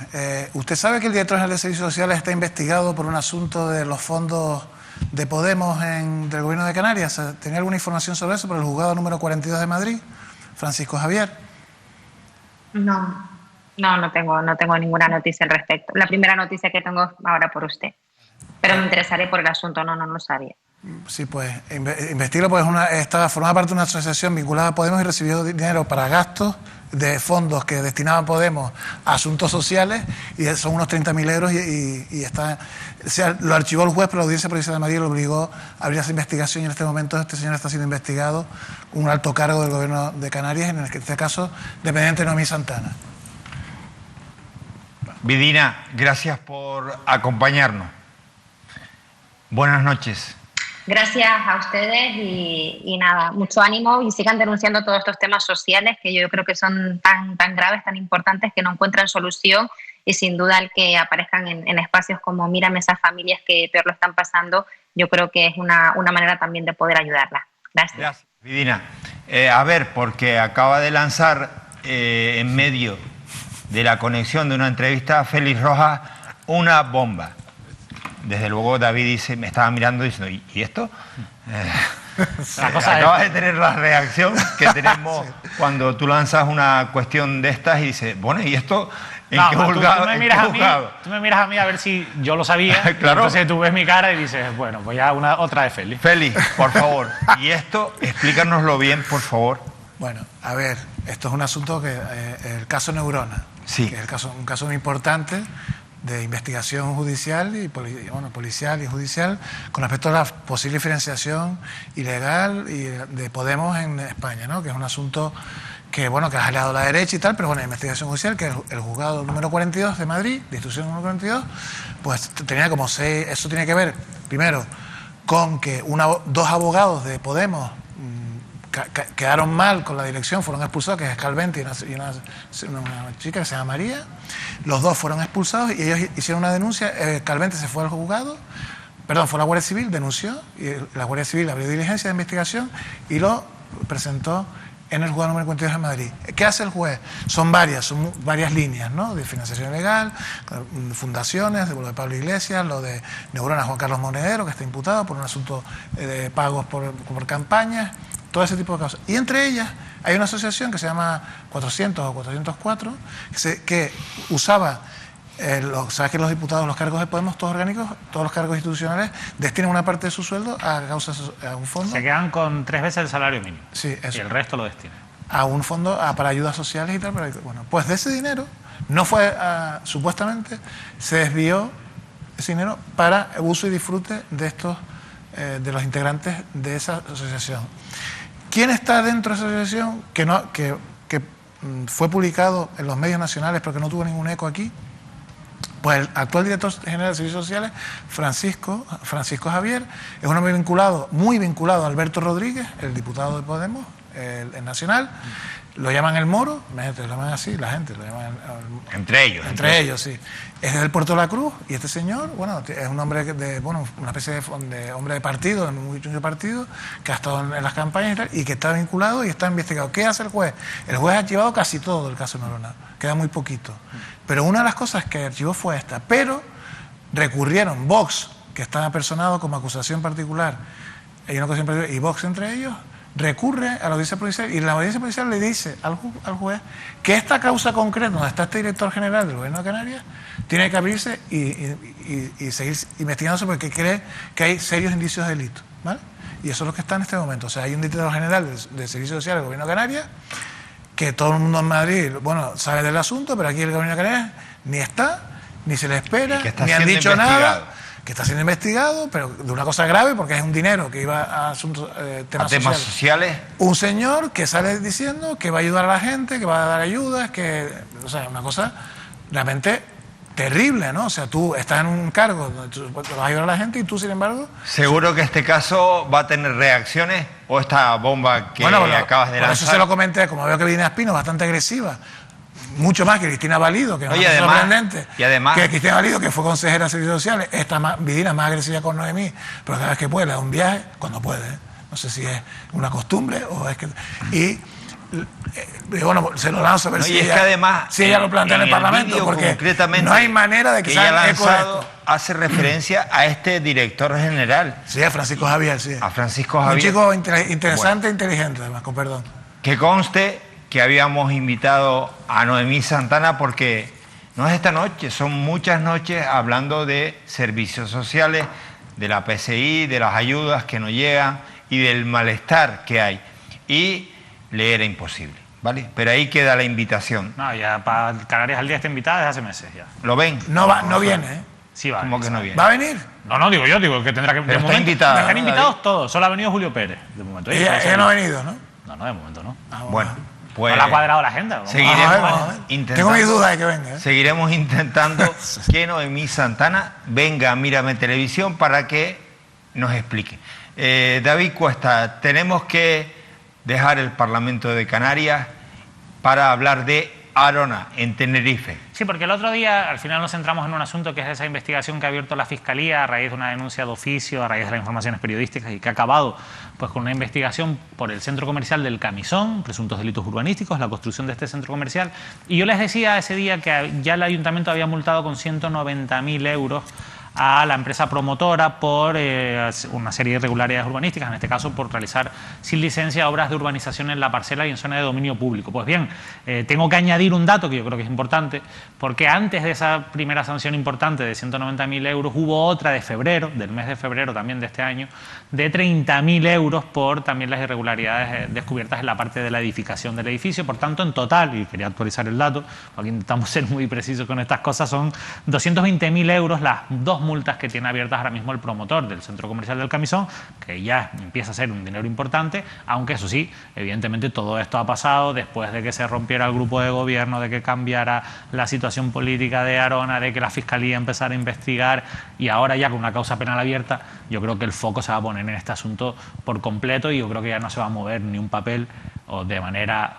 ¿Usted sabe que el director general de Servicios Sociales está investigado por un asunto de los fondos de Podemos del Gobierno de Canarias? ¿Tenía alguna información sobre eso por el juzgado número 42 de Madrid, Francisco Javier? No. No tengo ninguna noticia al respecto. La primera noticia que tengo ahora por usted. Pero me interesaré por el asunto, no lo sabía. Sí, pues, Investiglo pues forma parte de una asociación vinculada a Podemos y recibió dinero para gastos de fondos que destinaban Podemos a asuntos sociales, y son unos 30.000 euros, y está, o sea, lo archivó el juez, pero la Audiencia Provincial de Madrid lo obligó a abrir esa investigación, y en este momento este señor está siendo investigado, un alto cargo del Gobierno de Canarias, en este caso dependiente de Noemí Santana. Vidina, gracias por acompañarnos. Buenas noches. Gracias a ustedes y nada, mucho ánimo, y sigan denunciando todos estos temas sociales que yo creo que son tan graves, tan importantes, que no encuentran solución, y sin duda el que aparezcan en espacios como Mírame, esas familias que peor lo están pasando, yo creo que es una manera también de poder ayudarlas. Gracias. Gracias, Vidina. A ver, porque acaba de lanzar en medio de la conexión de una entrevista a Félix Rojas una bomba. Desde luego David dice, me estaba mirando diciendo, ¿y esto? Acabas de tener la reacción que tenemos cuando tú lanzas una cuestión de estas y dices, bueno, ¿y esto en qué juzgado? Tú me miras a mí a ver si yo lo sabía. Claro. Entonces tú ves mi cara y dices, bueno, pues ya otra de Félix. Félix, por favor, y esto, explícanoslo bien, por favor. Bueno, a ver, esto es un asunto que, el caso Neurona, sí, que es un caso muy importante de investigación judicial y policial y judicial con respecto a la posible diferenciación ilegal y de Podemos en España, ¿no? Que es un asunto que, bueno, que ha jalado la derecha y tal, pero bueno, la investigación judicial, que el juzgado número 42 de Madrid, de instrucción número 42, pues tenía como 6, eso tiene que ver, primero, con que dos abogados de Podemos quedaron mal con la dirección, fueron expulsados, que es Calvente y una chica que se llama María. Los dos fueron expulsados y ellos hicieron una denuncia. Calvente se fue al juzgado, fue a la Guardia Civil, denunció, y la Guardia Civil abrió diligencia de investigación y lo presentó en el juzgado número 42 de Madrid. ¿Qué hace el juez? Son varias líneas, ¿no? De financiación ilegal, fundaciones, de lo de Pablo Iglesias, lo de Neurona Juan Carlos Monedero, que está imputado por un asunto de pagos por campañas, todo ese tipo de cosas. Y entre ellas hay una asociación que se llama 400 o 404, que usaba, sabes que los diputados, los cargos de Podemos, todos orgánicos, todos los cargos institucionales, destinan una parte de su sueldo a un fondo. Se quedan con 3 veces el salario mínimo. Sí, eso. Y el resto lo destinan a un fondo para ayudas sociales y tal. Bueno, pues de ese dinero, no fue, supuestamente, se desvió ese dinero para uso y disfrute de estos, de los integrantes de esa asociación. ¿Quién está dentro de esa asociación que fue publicado en los medios nacionales pero que no tuvo ningún eco aquí? Pues el actual director general de Servicios Sociales, Francisco Javier, es un hombre muy vinculado a Alberto Rodríguez, el diputado de Podemos, el nacional. Lo llaman el Moro, lo llaman así, la gente lo llaman entre ellos. Entre ellos, sí. Es del Puerto de la Cruz, y este señor, bueno, es un hombre una especie de hombre de partido, de mucho partido, que ha estado en las campañas y tal, y que está vinculado y está investigado. ¿Qué hace el juez? El juez ha archivado casi todo el caso Neurona, queda muy poquito. Pero una de las cosas que archivó fue esta, pero recurrieron Vox, que está apersonado como acusación particular, y Vox entre ellos, recurre a la Audiencia Provincial, y la Audiencia Provincial le dice al juez que esta causa concreta, donde está este director general del Gobierno de Canarias, tiene que abrirse y seguir investigándose porque cree que hay serios indicios de delito, ¿vale? Y eso es lo que está en este momento. O sea, hay un director general de Servicios Sociales del Gobierno de Canarias, que todo el mundo en Madrid, sabe del asunto, pero aquí el Gobierno de Canarias ni está, ni se le espera, ni han dicho nada. Que está siendo investigado, pero de una cosa grave, porque es un dinero que iba a asuntos, temas sociales. Un señor que sale diciendo que va a ayudar a la gente, que va a dar ayudas, o sea, una cosa realmente terrible, ¿no? O sea, tú estás en un cargo donde tú vas a ayudar a la gente y tú, sin embargo... ¿Seguro que este caso va a tener reacciones o esta bomba que acabas de lanzar? Por eso se lo comenté, como veo que Vidina Espino es bastante agresiva, mucho más que Cristina Valido, que es sorprendente. Y además, que Cristina Valido, que fue consejera de Servicios Sociales, Vidina es más agresiva con Noemí, pero cada vez que puede le da un viaje, cuando puede. No sé si es una costumbre o es que... Y bueno, se lo lanzo a ver si ella lo plantea en el Parlamento, porque no hay manera de que salga eco de esto. Hace referencia a este director general. Sí, a Francisco Javier, sí. A Francisco Javier. Un chico interesante e inteligente, además, con perdón. Que conste que habíamos invitado a Noemí Santana porque no es esta noche, son muchas noches hablando de servicios sociales, de la PCI, de las ayudas que nos llegan y del malestar que hay. Y le era imposible, ¿vale? Pero ahí queda la invitación. No, ya para Canarias al Día está invitada desde hace meses ya. ¿Lo ven? No viene, ¿eh? Sí va. ¿Cómo que no viene? ¿Va a venir? No, digo que tendrá que... Pero está invitada, Están ¿no, invitados David? todos, solo ha venido Julio Pérez, de momento. Ella no ha venido, ¿no? No, de momento no. Bueno, pues No le ha cuadrado la agenda. Vamos. seguiremos Vamos a ver. intentando. Tengo mis dudas de que venga, ¿eh? Seguiremos intentando que Noemí Santana venga a Mírame Televisión para que nos explique. David Cuesta, tenemos que dejar el Parlamento de Canarias para hablar de Arona, en Tenerife. Sí, porque el otro día al final nos centramos en un asunto que es esa investigación que ha abierto la Fiscalía a raíz de una denuncia de oficio, a raíz de las informaciones periodísticas y que ha acabado pues con una investigación por el centro comercial del Camisón, presuntos delitos urbanísticos, la construcción de este centro comercial. Y yo les decía ese día que ya el ayuntamiento había multado con 190.000 euros a la empresa promotora por una serie de irregularidades urbanísticas, en este caso por realizar sin licencia obras de urbanización en la parcela y en zona de dominio público. Pues bien, tengo que añadir un dato que yo creo que es importante, porque antes de esa primera sanción importante de 190.000 euros hubo otra de febrero, del mes de febrero también de este año, de 30.000 euros por también las irregularidades descubiertas en la parte de la edificación del edificio. Por tanto, en total, y quería actualizar el dato, porque intentamos ser muy precisos con estas cosas, son 220.000 euros las dos multas que tiene abiertas ahora mismo el promotor del centro comercial del Camisón, que ya empieza a ser un dinero importante, aunque eso sí, evidentemente todo esto ha pasado después de que se rompiera el grupo de gobierno, de que cambiara la situación política de Arona, de que la Fiscalía empezara a investigar y ahora ya con una causa penal abierta, yo creo que el foco se va a poner en este asunto por completo y yo creo que ya no se va a mover ni un papel o de manera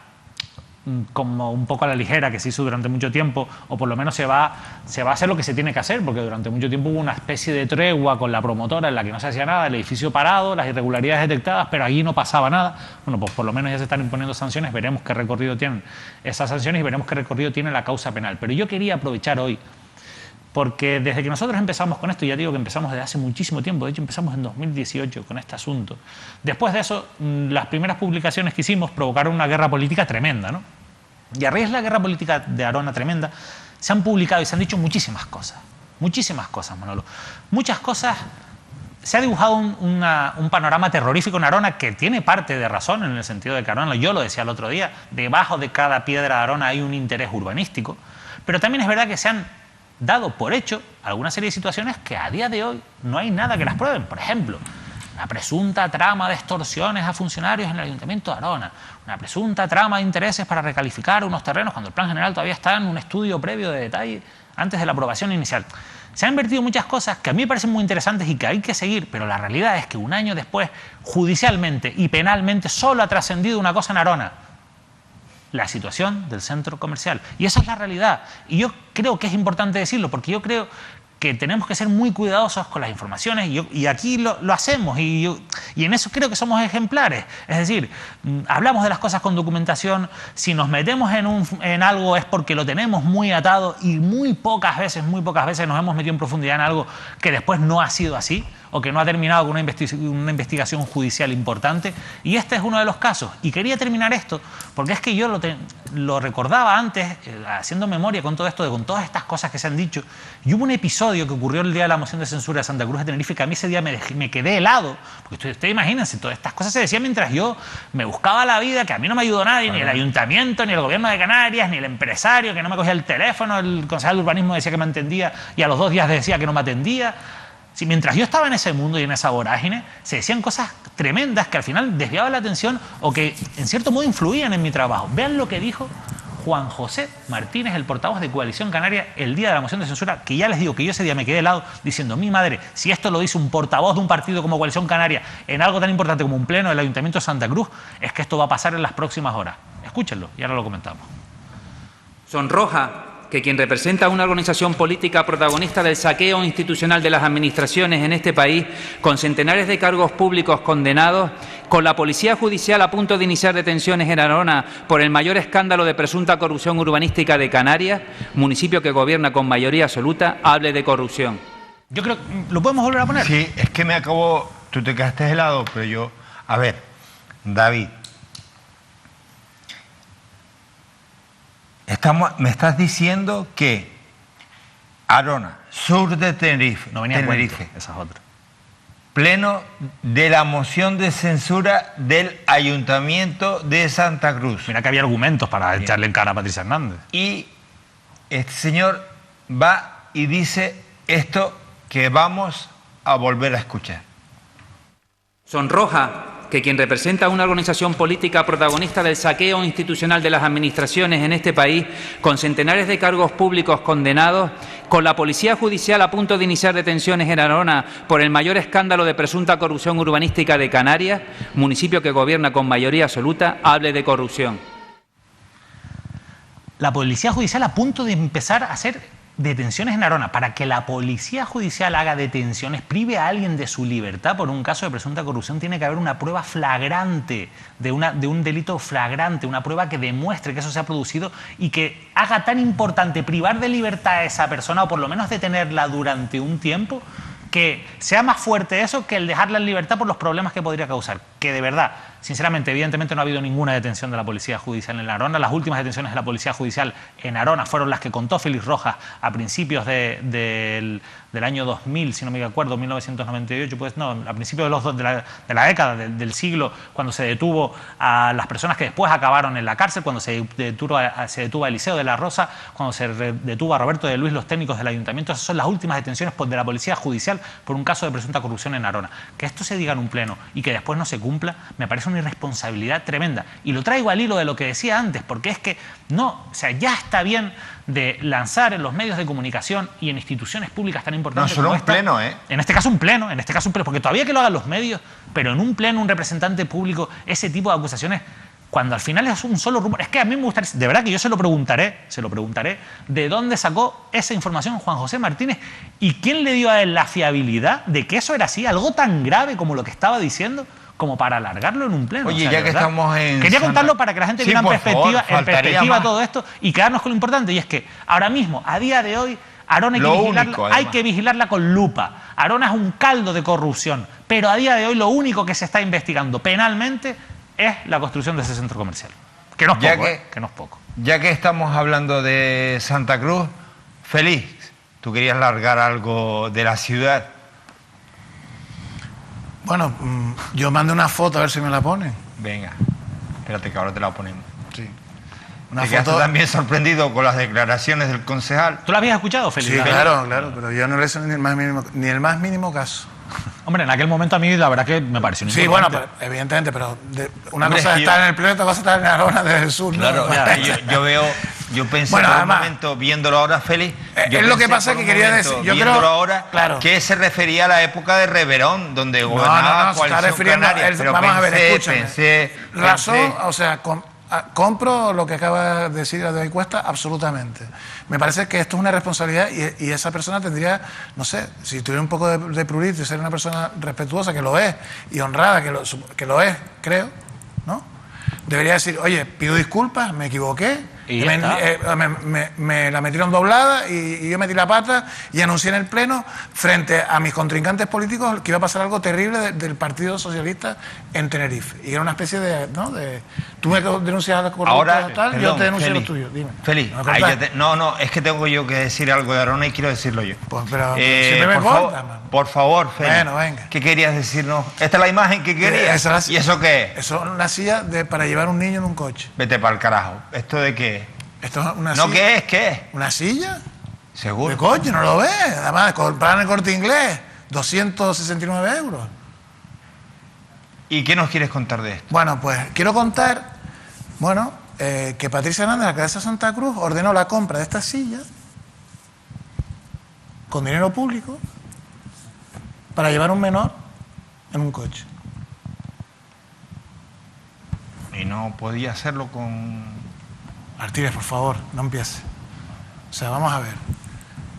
como un poco a la ligera que se hizo durante mucho tiempo, o por lo menos se va a hacer lo que se tiene que hacer, porque durante mucho tiempo hubo una especie de tregua con la promotora en la que no se hacía nada, el edificio parado, las irregularidades detectadas, pero allí no pasaba nada. Bueno, pues por lo menos ya se están imponiendo sanciones, veremos qué recorrido tienen esas sanciones y veremos qué recorrido tiene la causa penal. Pero yo quería aprovechar hoy, porque desde que nosotros empezamos con esto, ya digo que empezamos desde hace muchísimo tiempo, de hecho empezamos en 2018 con este asunto, después de eso las primeras publicaciones que hicimos provocaron una guerra política tremenda, ¿no? Y a raíz de la guerra política de Arona tremenda, se han publicado y se han dicho muchísimas cosas, Manolo. Muchas cosas, se ha dibujado un panorama terrorífico en Arona que tiene parte de razón en el sentido de que Arona, yo lo decía el otro día, debajo de cada piedra de Arona hay un interés urbanístico, pero también es verdad que se han dado por hecho alguna serie de situaciones que a día de hoy no hay nada que las prueben. Por ejemplo, una presunta trama de extorsiones a funcionarios en el Ayuntamiento de Arona, una presunta trama de intereses para recalificar unos terrenos cuando el plan general todavía está en un estudio previo de detalle antes de la aprobación inicial. Se han invertido muchas cosas que a mí me parecen muy interesantes y que hay que seguir, pero la realidad es que un año después, judicialmente y penalmente, solo ha trascendido una cosa en Arona: la situación del centro comercial. Y esa es la realidad. Y yo creo que es importante decirlo, porque yo creo que tenemos que ser muy cuidadosos con las informaciones y aquí lo hacemos y en eso creo que somos ejemplares. Es decir, hablamos de las cosas con documentación, si nos metemos en algo es porque lo tenemos muy atado y muy pocas veces nos hemos metido en profundidad en algo que después no ha sido así o que no ha terminado con una investigación judicial importante, y este es uno de los casos. Y quería terminar esto porque es que yo lo recordaba antes, haciendo memoria con todo esto, con todas estas cosas que se han dicho, y hubo un episodio que ocurrió el día de la moción de censura de Santa Cruz de Tenerife que a mí ese día me quedé helado, porque ustedes imagínense, todas estas cosas se decían mientras yo me buscaba la vida, que a mí no me ayudó nadie, ni el ayuntamiento, ni el gobierno de Canarias, ni el empresario que no me cogía el teléfono, el concejal de urbanismo decía que me atendía y a los 2 días decía que no me atendía. Si mientras yo estaba en ese mundo y en esa vorágine, se decían cosas tremendas que al final desviaban la atención o que en cierto modo influían en mi trabajo. Vean lo que dijo Juan José Martínez, el portavoz de Coalición Canaria, el día de la moción de censura, que ya les digo que yo ese día me quedé helado diciendo: mi madre, si esto lo dice un portavoz de un partido como Coalición Canaria en algo tan importante como un pleno del Ayuntamiento de Santa Cruz, es que esto va a pasar en las próximas horas. Escúchenlo y ahora lo comentamos. Sonroja que quien representa a una organización política protagonista del saqueo institucional de las administraciones en este país, con centenares de cargos públicos condenados, con la Policía Judicial a punto de iniciar detenciones en Arona por el mayor escándalo de presunta corrupción urbanística de Canarias, municipio que gobierna con mayoría absoluta, hable de corrupción. Yo creo que lo podemos volver a poner. Sí, es que me acabó, tú te quedaste helado, pero yo, a ver, David, Me estás diciendo que Arona, sur de Tenerife, No venía a cuento, esa es otra. pleno de la moción de censura del Ayuntamiento de Santa Cruz. Mira que había argumentos para echarle en cara a Patricia Hernández. Y este señor va y dice esto que vamos a volver a escuchar. Sonroja que quien representa a una organización política protagonista del saqueo institucional de las administraciones en este país, con centenares de cargos públicos condenados, con la Policía Judicial a punto de iniciar detenciones en Arona por el mayor escándalo de presunta corrupción urbanística de Canarias, municipio que gobierna con mayoría absoluta, hable de corrupción. La Policía Judicial a punto de empezar a hacer detenciones en Arona. Para que la Policía Judicial haga detenciones, prive a alguien de su libertad por un caso de presunta corrupción, tiene que haber una prueba flagrante, de un delito flagrante, una prueba que demuestre que eso se ha producido y que haga tan importante privar de libertad a esa persona, o por lo menos detenerla durante un tiempo, que sea más fuerte eso que el dejarla en libertad por los problemas que podría causar. Que de verdad, sinceramente, evidentemente no ha habido ninguna detención de la Policía Judicial en Arona. Las últimas detenciones de la Policía Judicial en Arona fueron las que contó Félix Rojas a principios del año 2000, si no me acuerdo, 1998, pues no, a principios de la década del siglo, cuando se detuvo a las personas que después acabaron en la cárcel, cuando se detuvo a Eliseo de la Rosa, cuando se detuvo a Roberto de Luis, los técnicos del ayuntamiento. Esas son las últimas detenciones de la Policía Judicial por un caso de presunta corrupción en Arona. Que esto se diga en un pleno y que después no se cumpla, me parece una irresponsabilidad tremenda. Y lo traigo al hilo de lo que decía antes, porque es que no, o sea, ya está bien de lanzar en los medios de comunicación y en instituciones públicas tan importantes. No, solo como un pleno, ¿eh? En este caso un pleno, porque todavía que lo hagan los medios, pero en un pleno, un representante público, ese tipo de acusaciones, cuando al final es un solo rumor. Es que a mí me gustaría, de verdad que yo se lo preguntaré, de dónde sacó esa información Juan José Martínez y quién le dio a él la fiabilidad de que eso era así, algo tan grave como lo que estaba diciendo, como para alargarlo en un pleno. Oye, o sea, ya que estamos en... Quería contarlo para que la gente viera en perspectiva todo esto y quedarnos con lo importante, y es que ahora mismo, a día de hoy, Arona hay que vigilarla con lupa. Arona es un caldo de corrupción, pero a día de hoy lo único que se está investigando penalmente es la construcción de ese centro comercial. Que no es poco, que no es poco. Ya que estamos hablando de Santa Cruz, Félix, tú querías largar algo de la ciudad. Bueno, yo mandé una foto a ver si me la ponen. Venga, espérate que ahora te la ponemos. Sí. Te quedaste también sorprendido con las declaraciones del concejal. ¿Tú la habías escuchado, Félix? Sí, claro, pero yo no le hice ni el más mínimo caso. Hombre, en aquel momento a mí la verdad que me pareció importante. Sí, bueno, pero, evidentemente, pero una cosa es estar en el pleno, otra cosa es estar en Arona desde el sur. Claro, ¿no? yo pensé por un momento, viéndolo ahora, Félix, es lo que pasa que quería decir, yo creo, ahora, claro, que se refería a la época de Reverón, donde gobernaba Coalición Canaria. Vamos a ver, escúchame. Razón, o sea, compro lo que acaba de decir de Cuesta, absolutamente. Me parece que esto es una responsabilidad y esa persona tendría, no sé, si tuviera un poco de prurito y ser una persona respetuosa, que lo es, y honrada, que lo es, creo, ¿no? Debería decir, oye, pido disculpas, me equivoqué, me la metieron doblada y yo metí la pata y anuncié en el pleno frente a mis contrincantes políticos que iba a pasar algo terrible del Partido Socialista en Tenerife. Y era una especie de, ¿no? Tú me denuncias a la corrupción tal, perdón, yo te denuncio lo tuyo. Dime. Félix, no, es que tengo yo que decir algo de Arona y quiero decirlo yo. Pues, pero siempre me cortas, por favor, Félix. Bueno, venga. ¿Qué querías decirnos? ¿Esta es la imagen que querías? ¿Y eso qué es? Eso es una silla para llevar un niño en un coche. Vete para el carajo. ¿Esto de qué? Esto es una silla. ¿Qué es? ¿Qué es? ¿Una silla? ¿Seguro? ¿De coche? ¿No lo ves? Además, comprar en el Corte Inglés, 269 euros. ¿Y qué nos quieres contar de esto? Bueno, pues quiero contar, que Patricia Hernández, la alcaldesa de Santa Cruz, ordenó la compra de esta silla con dinero público para llevar un menor en un coche. ¿Y no podía hacerlo con...? Martínez, por favor, no empiece. O sea, vamos a ver.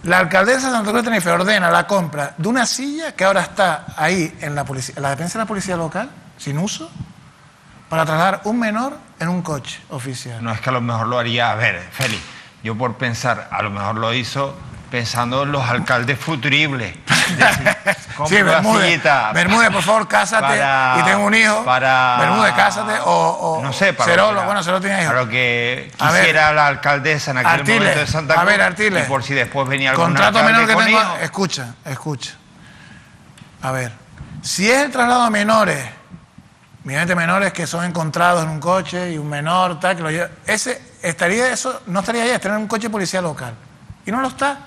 La alcaldesa de Santa Cruz de Tenerife ordena la compra de una silla que ahora está ahí en la dependencia de la policía local, sin uso, para trasladar un menor en un coche oficial. No, es que a lo mejor lo haría... A ver, Félix, yo por pensar, a lo mejor lo hizo pensando en los alcaldes futuribles. compre una sillita. Bermúdez, por favor, cásate y tengo un hijo. Bermúdez, cásate o no sé, Cerolo, bueno, Cerolo tiene hijos. Para lo que quisiera la alcaldesa en aquel momento de Santa Cruz. Artiles. Y por si después venía algún contrato menor que tengo. hijos. Escucha. A ver, si es el traslado a menores, menores que son encontrados en un coche y un menor, tal, que lo lleva, no estaría ahí, estaría en un coche de policía local. Y no lo está.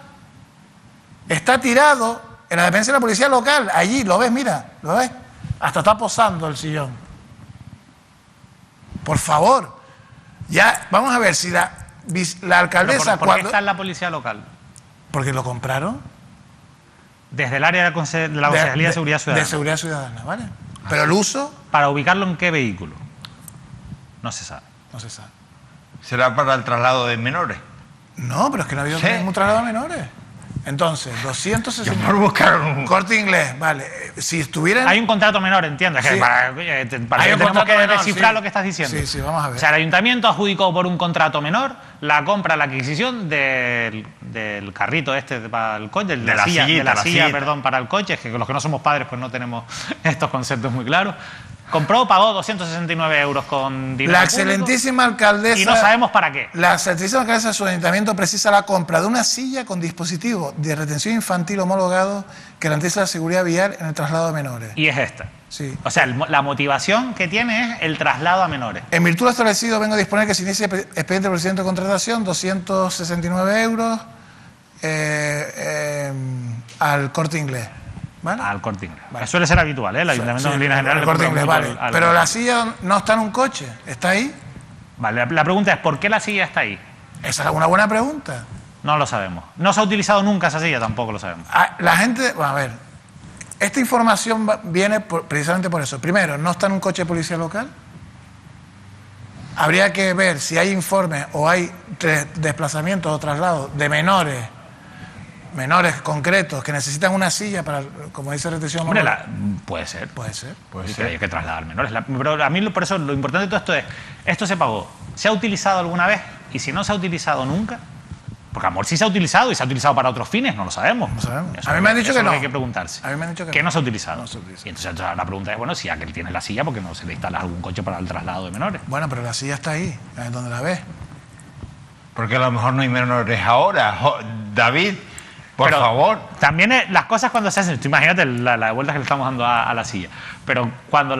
Está tirado en la dependencia de la policía local, allí, lo ves, mira, lo ves. Hasta está posando el sillón. Por favor. Ya, vamos a ver si la alcaldesa... ¿Por qué está en la policía local? Porque lo compraron. Desde el área de la Concejalía de Seguridad Ciudadana. De Seguridad Ciudadana, ¿vale? Pero el uso... ¿Para ubicarlo en qué vehículo? No se sabe. No se sabe. ¿Será para el traslado de menores? No, pero es que no ha habido ningún traslado de menores. Entonces, 260... Por buscar un... Corte Inglés, vale. Si estuvieran... Hay un contrato menor, entiendes. Sí. Para que tenemos que descifrar lo que estás diciendo. Sí, vamos a ver. O sea, el ayuntamiento adjudicó por un contrato menor la compra, la adquisición del carrito para el coche, de la silla, para el coche. Es que los que no somos padres pues no tenemos estos conceptos muy claros. Compró, pagó 269 euros con dinero La excelentísima alcaldesa... Y no sabemos para qué. La excelentísima alcaldesa de su ayuntamiento precisa la compra de una silla con dispositivo de retención infantil homologado que garantiza la seguridad vial en el traslado de menores. Y es esta. Sí. O sea, la motivación que tiene es el traslado a menores. En virtud de lo establecido, vengo a disponer que se inicie expediente de procedimiento de contratación, 269 euros al Corte Inglés. ¿Vale? Al Corte Inglés. Vale. Suele ser habitual, ¿eh? El ayuntamiento en líneas generales. Al Corte Inglés, vale. Pero la silla no está en un coche, está ahí. Vale, la pregunta es, ¿por qué la silla está ahí? Esa es una buena pregunta. No lo sabemos. No se ha utilizado nunca esa silla, tampoco lo sabemos. La gente, bueno, a ver, esta información viene precisamente por eso. Primero, no está en un coche de policía local. Habría que ver si hay informes o hay desplazamientos o traslados de menores concretos que necesitan una silla para, como dice retención. Hombre, puede ser. Hay que trasladar menores. Pero a mí por eso lo importante de todo esto se pagó. ¿Se ha utilizado alguna vez? Y si no se ha utilizado nunca, porque a lo mejor sí se ha utilizado y se ha utilizado para otros fines, no lo sabemos. No sabemos. A mí me han dicho que no. Hay que preguntarse. A mí me han dicho que no se ha utilizado. Y entonces la pregunta es, bueno, si aquel tiene la silla, ¿por qué no se le instala algún coche para el traslado de menores? Bueno, pero la silla está ahí, es donde la ves. Porque a lo mejor no hay menores ahora. David... Por favor. También las cosas cuando se hacen, imagínate la vuelta que le estamos dando a la silla, pero cuando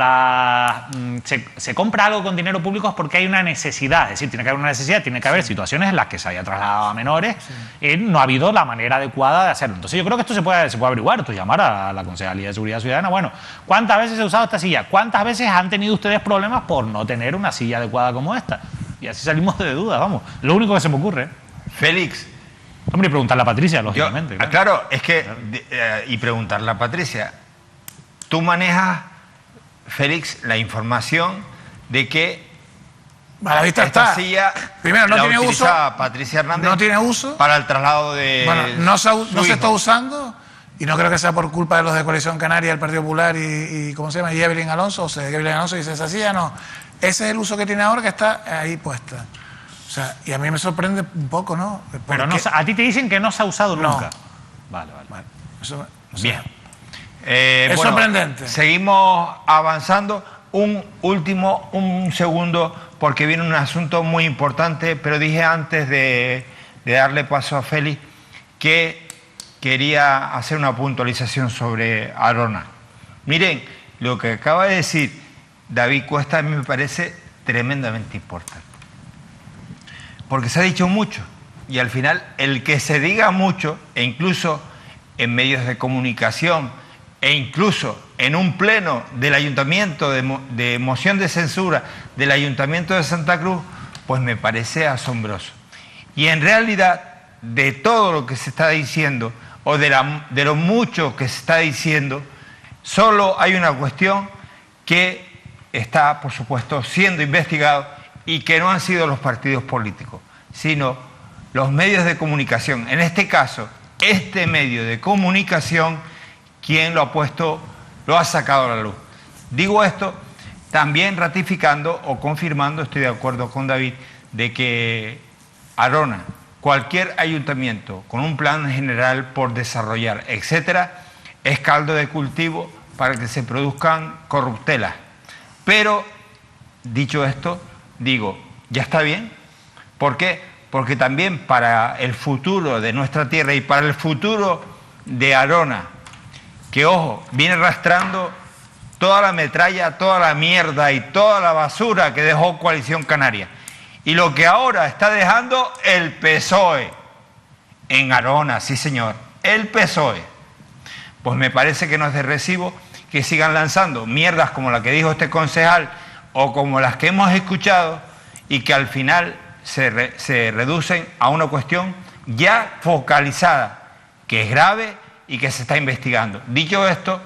se compra algo con dinero público es porque hay una necesidad, es decir, tiene que haber una necesidad, tiene que haber situaciones en las que se haya trasladado a menores y no ha habido la manera adecuada de hacerlo. Entonces yo creo que esto se puede averiguar, tú llamar a la Concejalía de Seguridad Ciudadana, bueno, ¿cuántas veces se ha usado esta silla? ¿Cuántas veces han tenido ustedes problemas por no tener una silla adecuada como esta? Y así salimos de dudas, vamos, lo único que se me ocurre. Félix. Hombre, y preguntarle a Patricia, lógicamente. Claro, es que... y preguntarle a Patricia. Tú manejas, Félix, la información de que a la vista esta silla primero no tiene uso. Patricia Hernández no tiene uso. Para el traslado de... Bueno, no se está usando y no creo que sea por culpa de los de Coalición Canaria, el Partido Popular y ¿cómo se llama? Y Evelyn Alonso. O sea, Evelyn Alonso dice, esa silla no. Ese es el uso que tiene ahora, que está ahí puesta. O sea, y a mí me sorprende un poco, ¿no? Pero no, a ti te dicen que no se ha usado nunca. Vale. Eso, bien. Es sorprendente. Seguimos avanzando. Un segundo, porque viene un asunto muy importante, pero dije antes de darle paso a Félix que quería hacer una puntualización sobre Arona. Miren, lo que acaba de decir David Cuesta a mí me parece tremendamente importante. Porque se ha dicho mucho y al final el que se diga mucho, e incluso en medios de comunicación, e incluso en un pleno del ayuntamiento de moción de censura del ayuntamiento de Santa Cruz, pues me parece asombroso. Y en realidad, de todo lo que se está diciendo, o de lo mucho que se está diciendo, solo hay una cuestión que está, por supuesto, siendo investigado, y que no han sido los partidos políticos, sino los medios de comunicación. En este caso, este medio de comunicación, quien lo ha sacado a la luz. Digo esto también ratificando o confirmando, estoy de acuerdo con David, de que Arona, cualquier ayuntamiento con un plan general por desarrollar, etcétera, es caldo de cultivo para que se produzcan corruptelas. Pero, dicho esto, digo, ya está bien. ¿Por qué? Porque también para el futuro de nuestra tierra y para el futuro de Arona, que, ojo, viene arrastrando toda la metralla, toda la mierda y toda la basura que dejó Coalición Canaria. Y lo que ahora está dejando el PSOE en Arona, sí señor, el PSOE. Pues me parece que no es de recibo que sigan lanzando mierdas como la que dijo este concejal o como las que hemos escuchado y que al final se reducen a una cuestión ya focalizada, que es grave y que se está investigando. Dicho esto,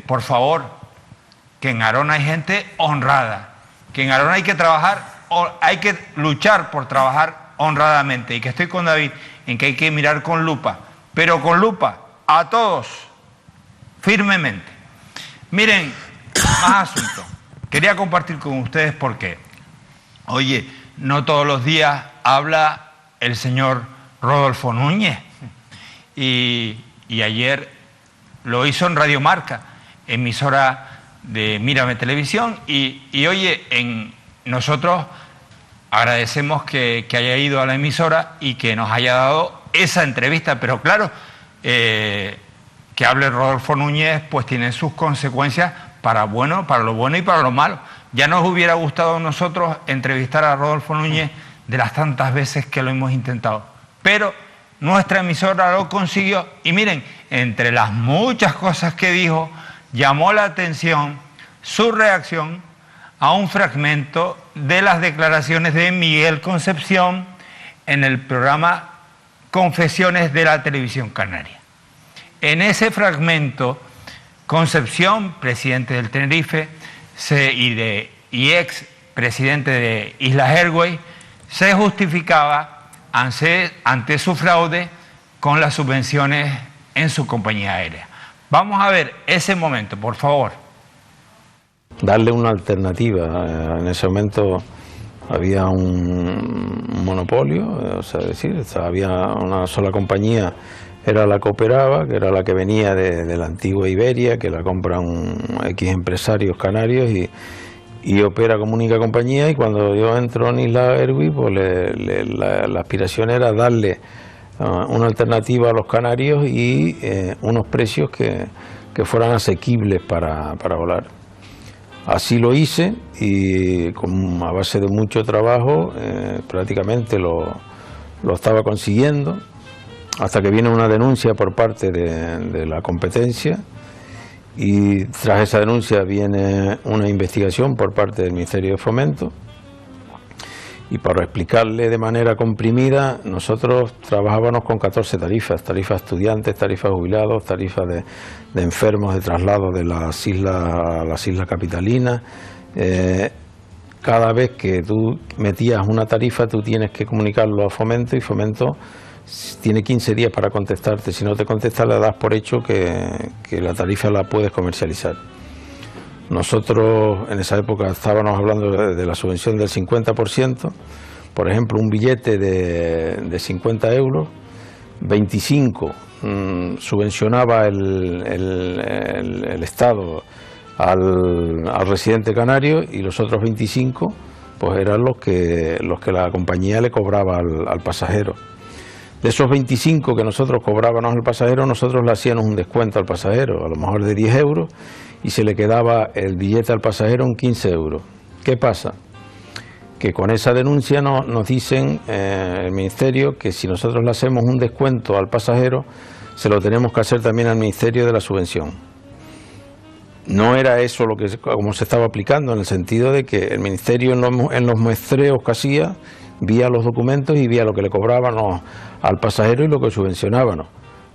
por favor, que en Arona hay gente honrada, que en Arona hay que trabajar, hay que luchar por trabajar honradamente, y que estoy con David en que hay que mirar con lupa, pero con lupa a todos, firmemente. Miren, más asunto. Quería compartir con ustedes porque, oye, no todos los días habla el señor Rodolfo Núñez, y ayer lo hizo en Radio Marca, emisora de Mírame Televisión, y oye, nosotros agradecemos que haya ido a la emisora y que nos haya dado esa entrevista, pero claro, que hable Rodolfo Núñez pues tiene sus consecuencias para lo bueno y para lo malo. Ya nos hubiera gustado a nosotros entrevistar a Rodolfo Núñez de las tantas veces que lo hemos intentado, pero nuestra emisora lo consiguió, y miren, entre las muchas cosas que dijo, llamó la atención su reacción a un fragmento de las declaraciones de Miguel Concepción en el programa Confesiones de la Televisión Canaria. En ese fragmento, Concepción, presidente del Tenerife y ex presidente de Islas Airways, se justificaba ante su fraude con las subvenciones en su compañía aérea. Vamos a ver ese momento, por favor. Darle una alternativa. En ese momento había un monopolio, o sea, había una sola compañía, era la que operaba, que era la que venía de la antigua Iberia, que la compran X empresarios canarios y opera como única compañía, y cuando yo entro en Islas Airways, pues la aspiración era darle una alternativa a los canarios y unos precios que fueran asequibles para volar. Así lo hice, y a base de mucho trabajo prácticamente lo estaba consiguiendo, hasta que viene una denuncia por parte de la competencia, y tras esa denuncia viene una investigación por parte del Ministerio de Fomento. Y para explicarle de manera comprimida, nosotros trabajábamos con 14 tarifas estudiantes, tarifas jubilados, tarifas de enfermos de traslado de las islas a las islas capitalinas. Cada vez que tú metías una tarifa, tú tienes que comunicarlo a Fomento, y Fomento tiene 15 días para contestarte. Si no te contesta, le das por hecho que la tarifa la puedes comercializar. Nosotros en esa época estábamos hablando de la subvención del 50%, por ejemplo, un billete de 50 euros, 25 subvencionaba el Estado al residente canario, y los otros 25 pues eran los que la compañía le cobraba al pasajero. De esos 25 que nosotros cobrábamos al pasajero, nosotros le hacíamos un descuento al pasajero, a lo mejor de 10 euros, y se le quedaba el billete al pasajero en 15 euros. ¿Qué pasa? Que con esa denuncia nos dicen el Ministerio que si nosotros le hacemos un descuento al pasajero, se lo tenemos que hacer también al Ministerio de la Subvención. No era eso como se estaba aplicando, en el sentido de que el Ministerio en los muestreos que hacía, vía los documentos y vía lo que le cobrábamos al pasajero y lo que subvencionábamos.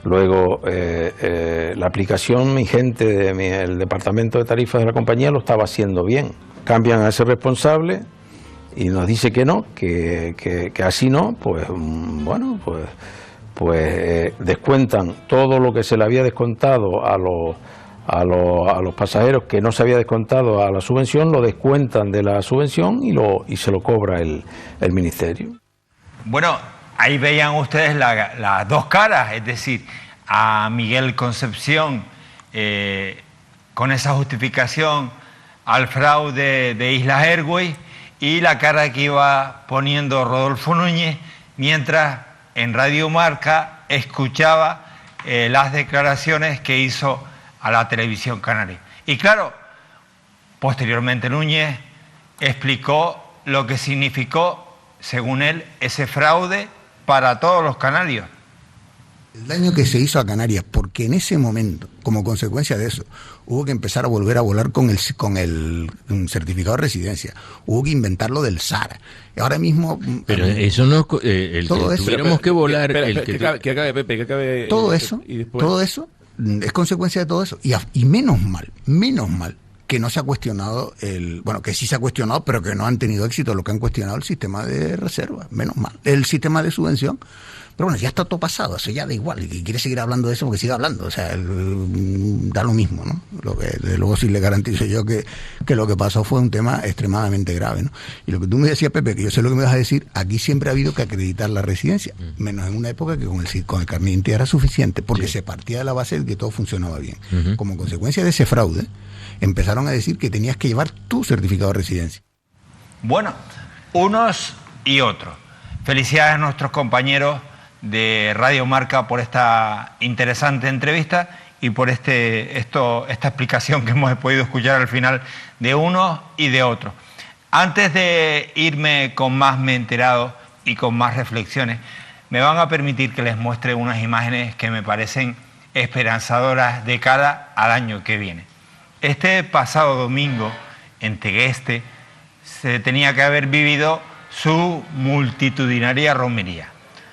Luego, la aplicación, mi gente del departamento de tarifas de la compañía lo estaba haciendo bien. Cambian a ese responsable y nos dice que no, que así no, pues bueno, pues descuentan todo lo que se le había descontado a los pasajeros, que no se había descontado a la subvención, lo descuentan de la subvención y se lo cobra el Ministerio. Bueno, ahí veían ustedes las dos caras, es decir, a Miguel Concepción con esa justificación al fraude de Islas Airways y la cara que iba poniendo Rodolfo Núñez mientras en Radio Marca escuchaba las declaraciones que hizo a la televisión canaria. Y claro, posteriormente Núñez explicó lo que significó, según él, ese fraude para todos los canarios. El daño que se hizo a Canarias, porque en ese momento, como consecuencia de eso, hubo que empezar a volver a volar con el certificado de residencia, hubo que inventar lo del SAR. Ahora mismo... Pero eso no... todo eso, tuviéramos que volar... Que acabe, Pepe, que acabe... Todo eso, y después... todo eso es consecuencia de todo eso. Y menos mal que no se ha cuestionado que sí se ha cuestionado, pero que no han tenido éxito lo que han cuestionado el sistema de reserva, menos mal. El sistema de subvención. Pero bueno, ya está todo pasado, eso ya da igual, y quiere seguir hablando de eso porque sigue hablando, o sea, da lo mismo, ¿no? Desde luego sí le garantizo yo que lo que pasó fue un tema extremadamente grave, ¿no? Y lo que tú me decías, Pepe, que yo sé lo que me vas a decir, aquí siempre ha habido que acreditar la residencia, menos en una época que con el carnet de identidad era suficiente, porque se partía de la base de que todo funcionaba bien. Como consecuencia de ese fraude, empezaron a decir que tenías que llevar tu certificado de residencia. Bueno, unos y otros. Felicidades a nuestros compañeros de Radio Marca por esta interesante entrevista y por esta explicación que hemos podido escuchar al final de unos y de otros. Antes de irme con más me he enterado y con más reflexiones, me van a permitir que les muestre unas imágenes que me parecen esperanzadoras de cara al año que viene. Este pasado domingo en Tegueste se tenía que haber vivido su multitudinaria romería.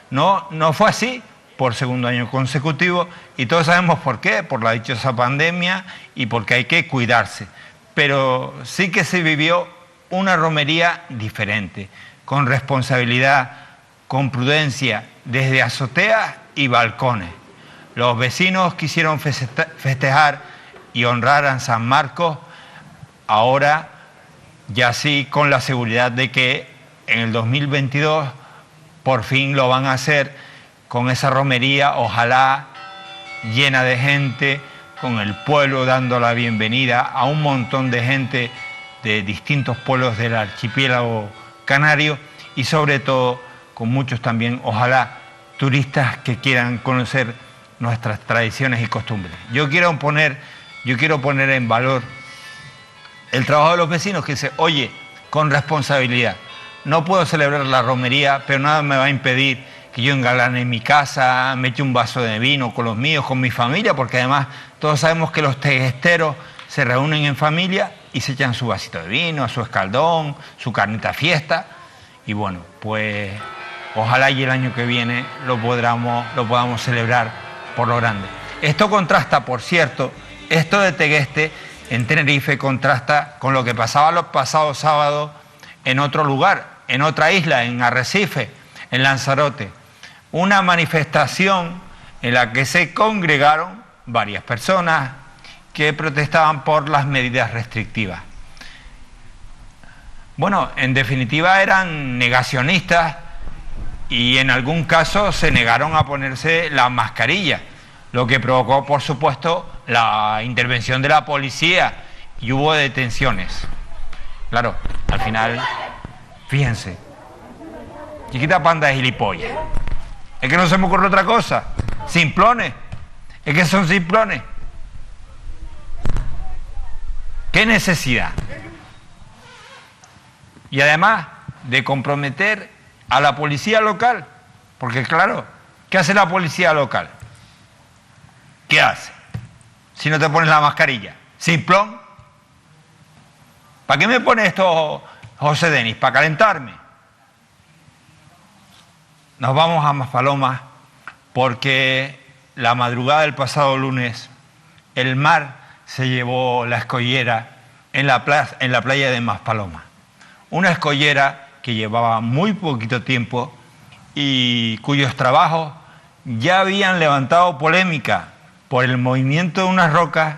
No fue así por segundo año consecutivo y todos sabemos por qué, por la dichosa pandemia y porque hay que cuidarse. Pero sí que se vivió una romería diferente, con responsabilidad, con prudencia, desde azoteas y balcones. Los vecinos quisieron festejar y honrar a San Marcos, ahora ya sí con la seguridad de que en el 2022 por fin lo van a hacer con esa romería, ojalá llena de gente, con el pueblo dando la bienvenida a un montón de gente de distintos pueblos del archipiélago canario y sobre todo con muchos también, ojalá, turistas que quieran conocer nuestras tradiciones y costumbres. Yo quiero poner en valor el trabajo de los vecinos que dicen, oye, con responsabilidad. No puedo celebrar la romería, pero nada me va a impedir que yo engalane mi casa, me eche un vaso de vino con los míos, con mi familia, porque además todos sabemos que los teguesteros se reúnen en familia y se echan su vasito de vino, su escaldón, su carnita fiesta. Y bueno, pues ojalá y el año que viene lo podamos celebrar por lo grande. Esto contrasta, por cierto, esto de Tegueste en Tenerife contrasta con lo que pasaba los pasados sábados en otro lugar, en otra isla, en Arrecife, en Lanzarote. Una manifestación en la que se congregaron varias personas que protestaban por las medidas restrictivas. Bueno, en definitiva eran negacionistas y en algún caso se negaron a ponerse la mascarilla, lo que provocó, por supuesto, la intervención de la policía y hubo detenciones. Claro, al final, fíjense, chiquita panda de gilipollas. Es que no se me ocurre otra cosa. Simplones. Es que son simplones. ¿Qué necesidad? Y además de comprometer a la policía local, porque claro, ¿qué hace la policía local? ¿Qué hace? Si no te pones la mascarilla. Simplón. ¿Para qué me pone esto, José Denis? ¿Para calentarme? Nos vamos a Maspalomas porque la madrugada del pasado lunes el mar se llevó la escollera en la playa de Maspalomas. Una escollera que llevaba muy poquito tiempo y cuyos trabajos ya habían levantado polémica por el movimiento de unas rocas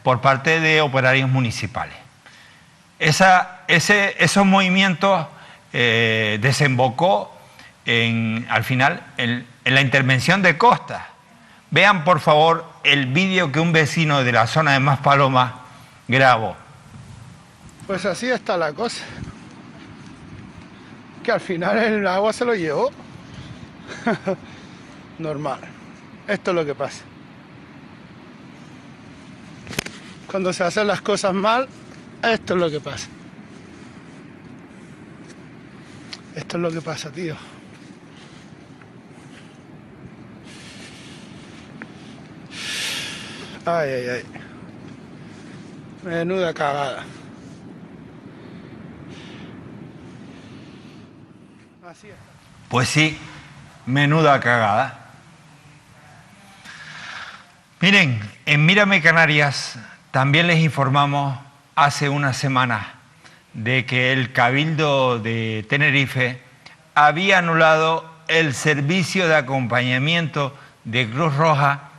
por parte de operarios municipales. Esos movimientos desembocó al final en la intervención de Costa. Vean, por favor, el vídeo que un vecino de la zona de Maspalomas grabó. Pues así está la cosa. Que al final el agua se lo llevó. Normal. Esto es lo que pasa. Cuando se hacen las cosas mal, esto es lo que pasa. Esto es lo que pasa, tío. Ay, ay, ay. Menuda cagada. Así es. Pues sí, menuda cagada. Miren, en Mírame Canarias también les informamos hace unas semanas de que el Cabildo de Tenerife había anulado el servicio de acompañamiento de Cruz Roja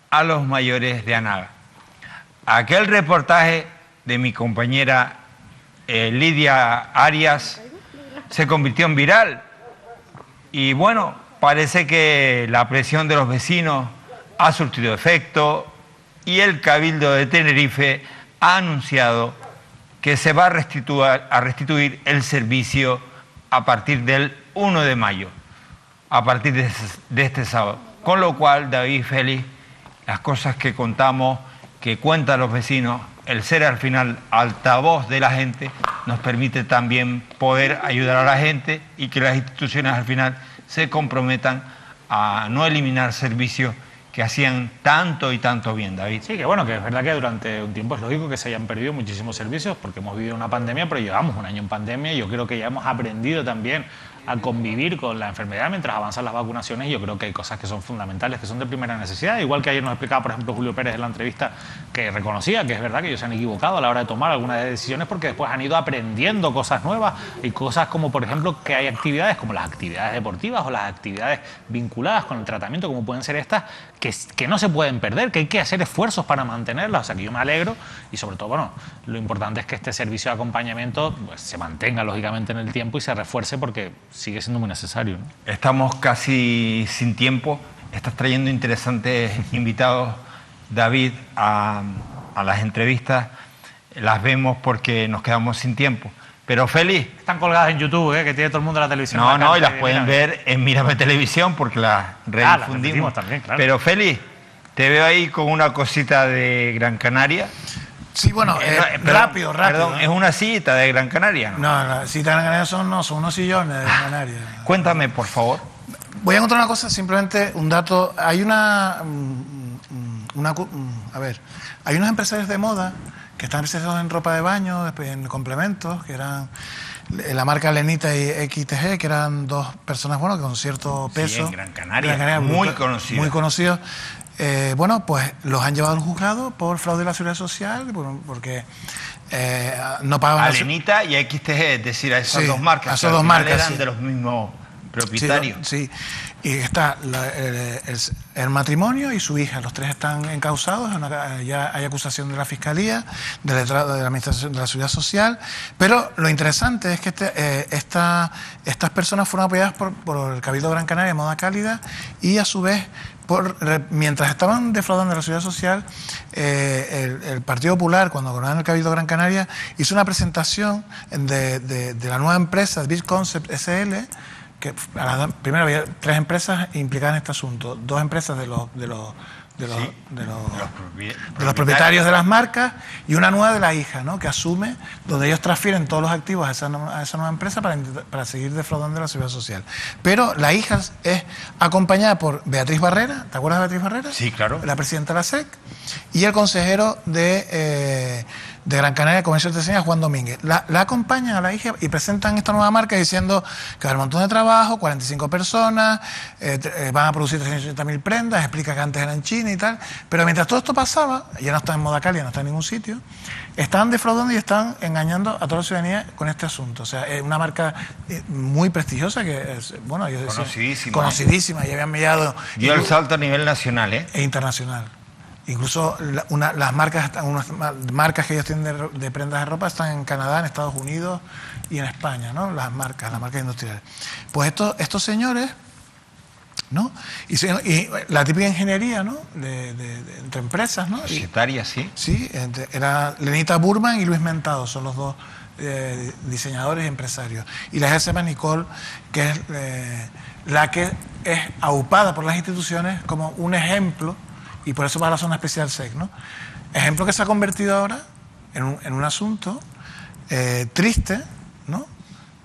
a los mayores de Anaga. Aquel reportaje de mi compañera Lidia Arias se convirtió en viral y bueno, parece que la presión de los vecinos ha surtido efecto y el Cabildo de Tenerife ha anunciado que se va a restituir el servicio a partir del 1 de mayo, a partir de este sábado. Con lo cual, David Félix, las cosas que contamos, que cuentan los vecinos, el ser al final altavoz de la gente, nos permite también poder ayudar a la gente y que las instituciones al final se comprometan a no eliminar servicios que hacían tanto y tanto bien, David. Sí, que bueno, que es verdad que durante un tiempo es lógico que se hayan perdido muchísimos servicios porque hemos vivido una pandemia, pero llevamos un año en pandemia y yo creo que ya hemos aprendido también a convivir con la enfermedad mientras avanzan las vacunaciones. Yo creo que hay cosas que son fundamentales, que son de primera necesidad, igual que ayer nos explicaba, por ejemplo, Julio Pérez en la entrevista, que reconocía que es verdad que ellos se han equivocado a la hora de tomar algunas decisiones porque después han ido aprendiendo cosas nuevas y cosas como, por ejemplo, que hay actividades como las actividades deportivas o las actividades vinculadas con el tratamiento, como pueden ser estas, que no se pueden perder, que hay que hacer esfuerzos para mantenerlas. O sea, que yo me alegro y sobre todo, bueno, lo importante es que este servicio de acompañamiento pues, se mantenga lógicamente en el tiempo y se refuerce porque sigue siendo muy necesario, ¿no? Estamos casi sin tiempo. Estás trayendo interesantes invitados, David, a las entrevistas. Las vemos porque nos quedamos sin tiempo. Pero Félix... Están colgadas en YouTube, que tiene todo el mundo la televisión. No, y las pueden ver en Mírame Televisión porque las redifundimos. También, claro. Pero Félix, te veo ahí con una cosita de Gran Canaria. Sí, bueno, rápido. Perdón, ¿no? ¿es una cita de Gran Canaria? No, la cita de Gran Canaria son unos sillones de Gran Canaria. Cuéntame, por favor. Voy a contar una cosa, simplemente un dato. Hay hay unos empresarios de moda que están especializados en ropa de baño, en complementos, que eran la marca Lenita y XTG, que eran dos personas, bueno, con cierto peso. Sí, en Gran Canaria muy conocidos. Muy conocidos. Bueno, pues los han llevado al juzgado por fraude de la Seguridad Social, porque no pagaban... A Lenita y a XTG, es decir, a esas dos marcas. A esas dos marcas, eran sí. de los mismos propietarios. Sí, y está el matrimonio y su hija, los tres están encausados, ya hay acusación de la Fiscalía, del letrado de la Administración de la Seguridad Social, pero lo interesante es que estas personas fueron apoyadas por el Cabildo de Gran Canaria, Moda Cálida, y a su vez, mientras estaban defraudando la Seguridad Social, el Partido Popular, cuando gobernaba el Cabildo de Gran Canaria, hizo una presentación de la nueva empresa, Big Concept SL, que primero había 3 empresas implicadas en este asunto, 2 empresas de los propietarios de las marcas y una nueva de la hija, ¿no? Que asume, donde ellos transfieren todos los activos a esa nueva empresa para seguir defraudando la Seguridad Social. Pero la hija es acompañada por Beatriz Barrera, ¿te acuerdas de Beatriz Barrera? Sí, claro. La presidenta de la SEC, y el consejero de Gran Canaria, Comercio y Artesanía, Juan Domínguez. La acompañan a la hija y presentan esta nueva marca diciendo que va a haber un montón de trabajo, 45 personas, van a producir 380.000 prendas, explica que antes eran China y tal, pero mientras todo esto pasaba, ya no está en Moda Cálida, no está en ningún sitio, están defraudando y están engañando a toda la ciudadanía con este asunto. O sea, es una marca muy prestigiosa que es, bueno, yo decía, conocidísima, y habían enviado... Dio el salto a nivel nacional, e internacional. Incluso las marcas, unas marcas que ellos tienen de prendas de ropa están en Canadá, en Estados Unidos y en España, ¿no? Las marcas industriales. Pues estos señores ¿no? Y la típica ingeniería, ¿no? Entre empresas, ¿no? Societaria, sí. Sí, era Lenita Burman y Luis Mentado, son los dos diseñadores y empresarios. Y la jefa Nicole, que es la que es aupada por las instituciones como un ejemplo, y por eso va a la zona especial SEC, ¿no? Ejemplo que se ha convertido ahora en un asunto triste, ¿no?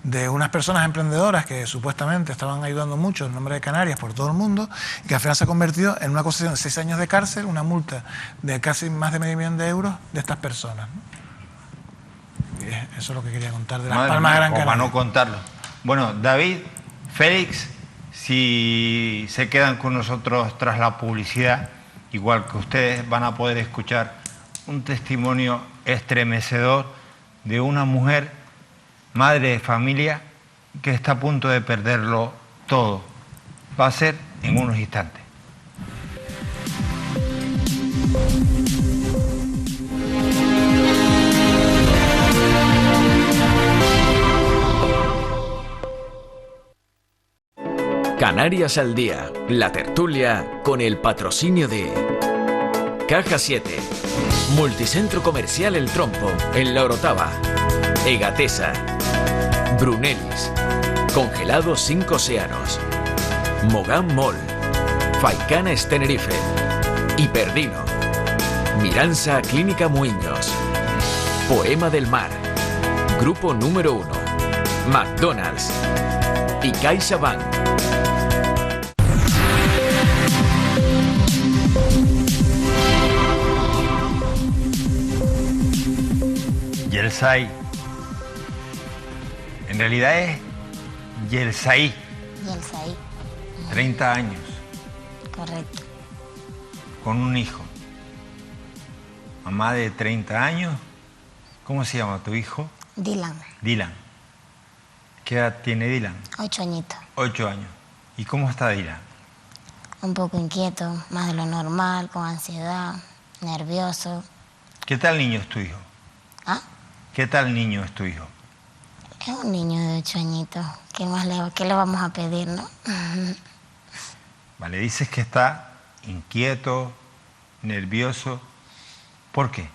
De unas personas emprendedoras que supuestamente estaban ayudando mucho en nombre de Canarias por todo el mundo, y que al final se ha convertido en una acusación de 6 años de cárcel, una multa de casi más de medio millón de euros de estas personas, ¿no? Y eso es lo que quería contar de Las Palmas de Gran Canaria. Para no contarlo. Bueno, David, Félix, si se quedan con nosotros tras la publicidad, igual que ustedes van a poder escuchar un testimonio estremecedor de una mujer, madre de familia, que está a punto de perderlo todo. Va a ser en unos instantes. Canarias al Día, la tertulia con el patrocinio de Caja 7, Multicentro Comercial El Trompo, en La Orotava, Egatesa, Brunelis, Congelados 5 Océanos, Mogán Mall, Faicanes Tenerife, Hiperdino, Miranza Clínica Muiños, Poema del Mar, Grupo Número 1, McDonald's y CaixaBank. Yelsaí. En realidad es Yelsaí. Yelsaí. 30 años. Correcto. Con un hijo. Mamá de 30 años. ¿Cómo se llama tu hijo? Dylan. Dylan. ¿Qué edad tiene Dylan? 8 añitos. 8 años. ¿Y cómo está Dylan? Un poco inquieto, más de lo normal, con ansiedad, nervioso. ¿Qué tal niño es tu hijo? ¿Ah? ¿Qué tal niño es tu hijo? Es un niño de 8 añitos. ¿Qué le vamos a pedir, no? Vale, dices que está inquieto, nervioso. ¿Por qué?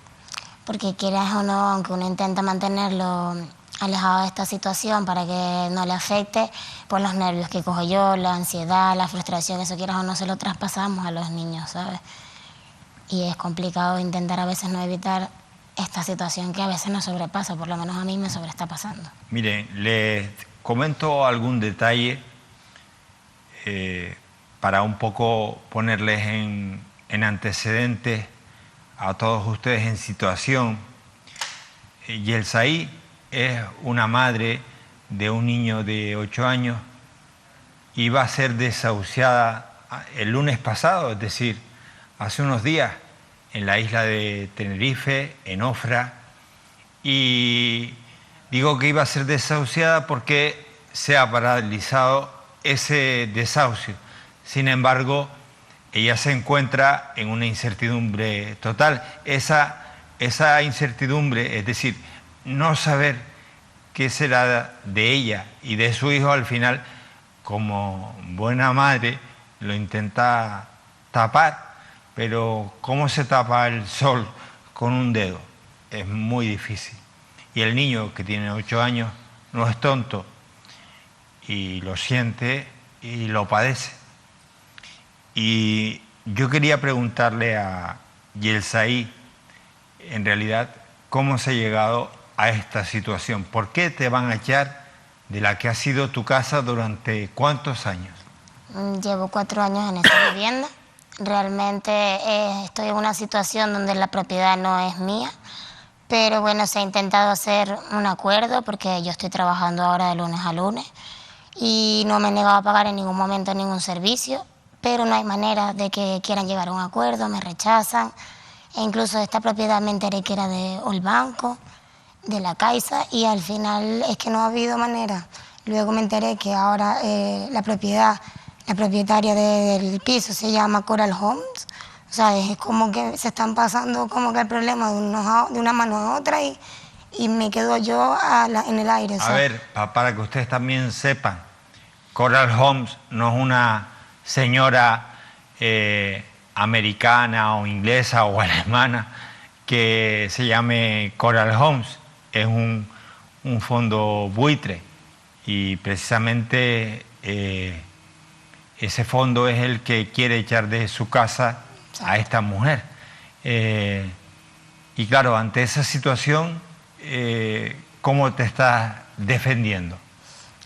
Porque quieras o no, aunque uno intenta mantenerlo alejado de esta situación para que no le afecte, por los nervios que cojo yo, la ansiedad, la frustración, eso quieras o no se lo traspasamos a los niños, ¿sabes? Y es complicado intentar a veces no evitar esta situación que a veces nos sobrepasa, por lo menos a mí me está pasando. Miren, les comento algún detalle para un poco ponerles en antecedentes a todos ustedes en situación. Yelsaí es una madre de un niño de 8 años y va a ser desahuciada el lunes pasado, es decir, hace unos días, en la isla de Tenerife, en Ofra, y digo que iba a ser desahuciada porque se ha paralizado ese desahucio. Sin embargo, ella se encuentra en una incertidumbre total. Esa incertidumbre, es decir, no saber qué será de ella y de su hijo, al final, como buena madre, lo intenta tapar. Pero ¿cómo se tapa el sol con un dedo? Es muy difícil. Y el niño, que tiene 8 años, no es tonto y lo siente y lo padece. Y yo quería preguntarle a Yelsaí, en realidad, ¿cómo se ha llegado a esta situación? ¿Por qué te van a echar de la que ha sido tu casa durante cuántos años? Llevo 4 años en esta vivienda. Realmente estoy en una situación donde la propiedad no es mía, pero bueno, se ha intentado hacer un acuerdo porque yo estoy trabajando ahora de lunes a lunes y no me he negado a pagar en ningún momento ningún servicio, pero no hay manera de que quieran llegar a un acuerdo, me rechazan. E incluso esta propiedad me enteré que era de el banco, de la Caixa, y al final es que no ha habido manera. Luego me enteré que ahora la propietaria del piso se llama Coral Homes. O sea, es como que se están pasando como que el problema de una mano a otra y me quedo yo en el aire. A ver, para que ustedes también sepan, Coral Homes no es una señora americana o inglesa o alemana que se llame Coral Homes. Es un fondo buitre y precisamente ese fondo es el que quiere echar de su casa a esta mujer. Y claro, ante esa situación, ¿cómo te estás defendiendo?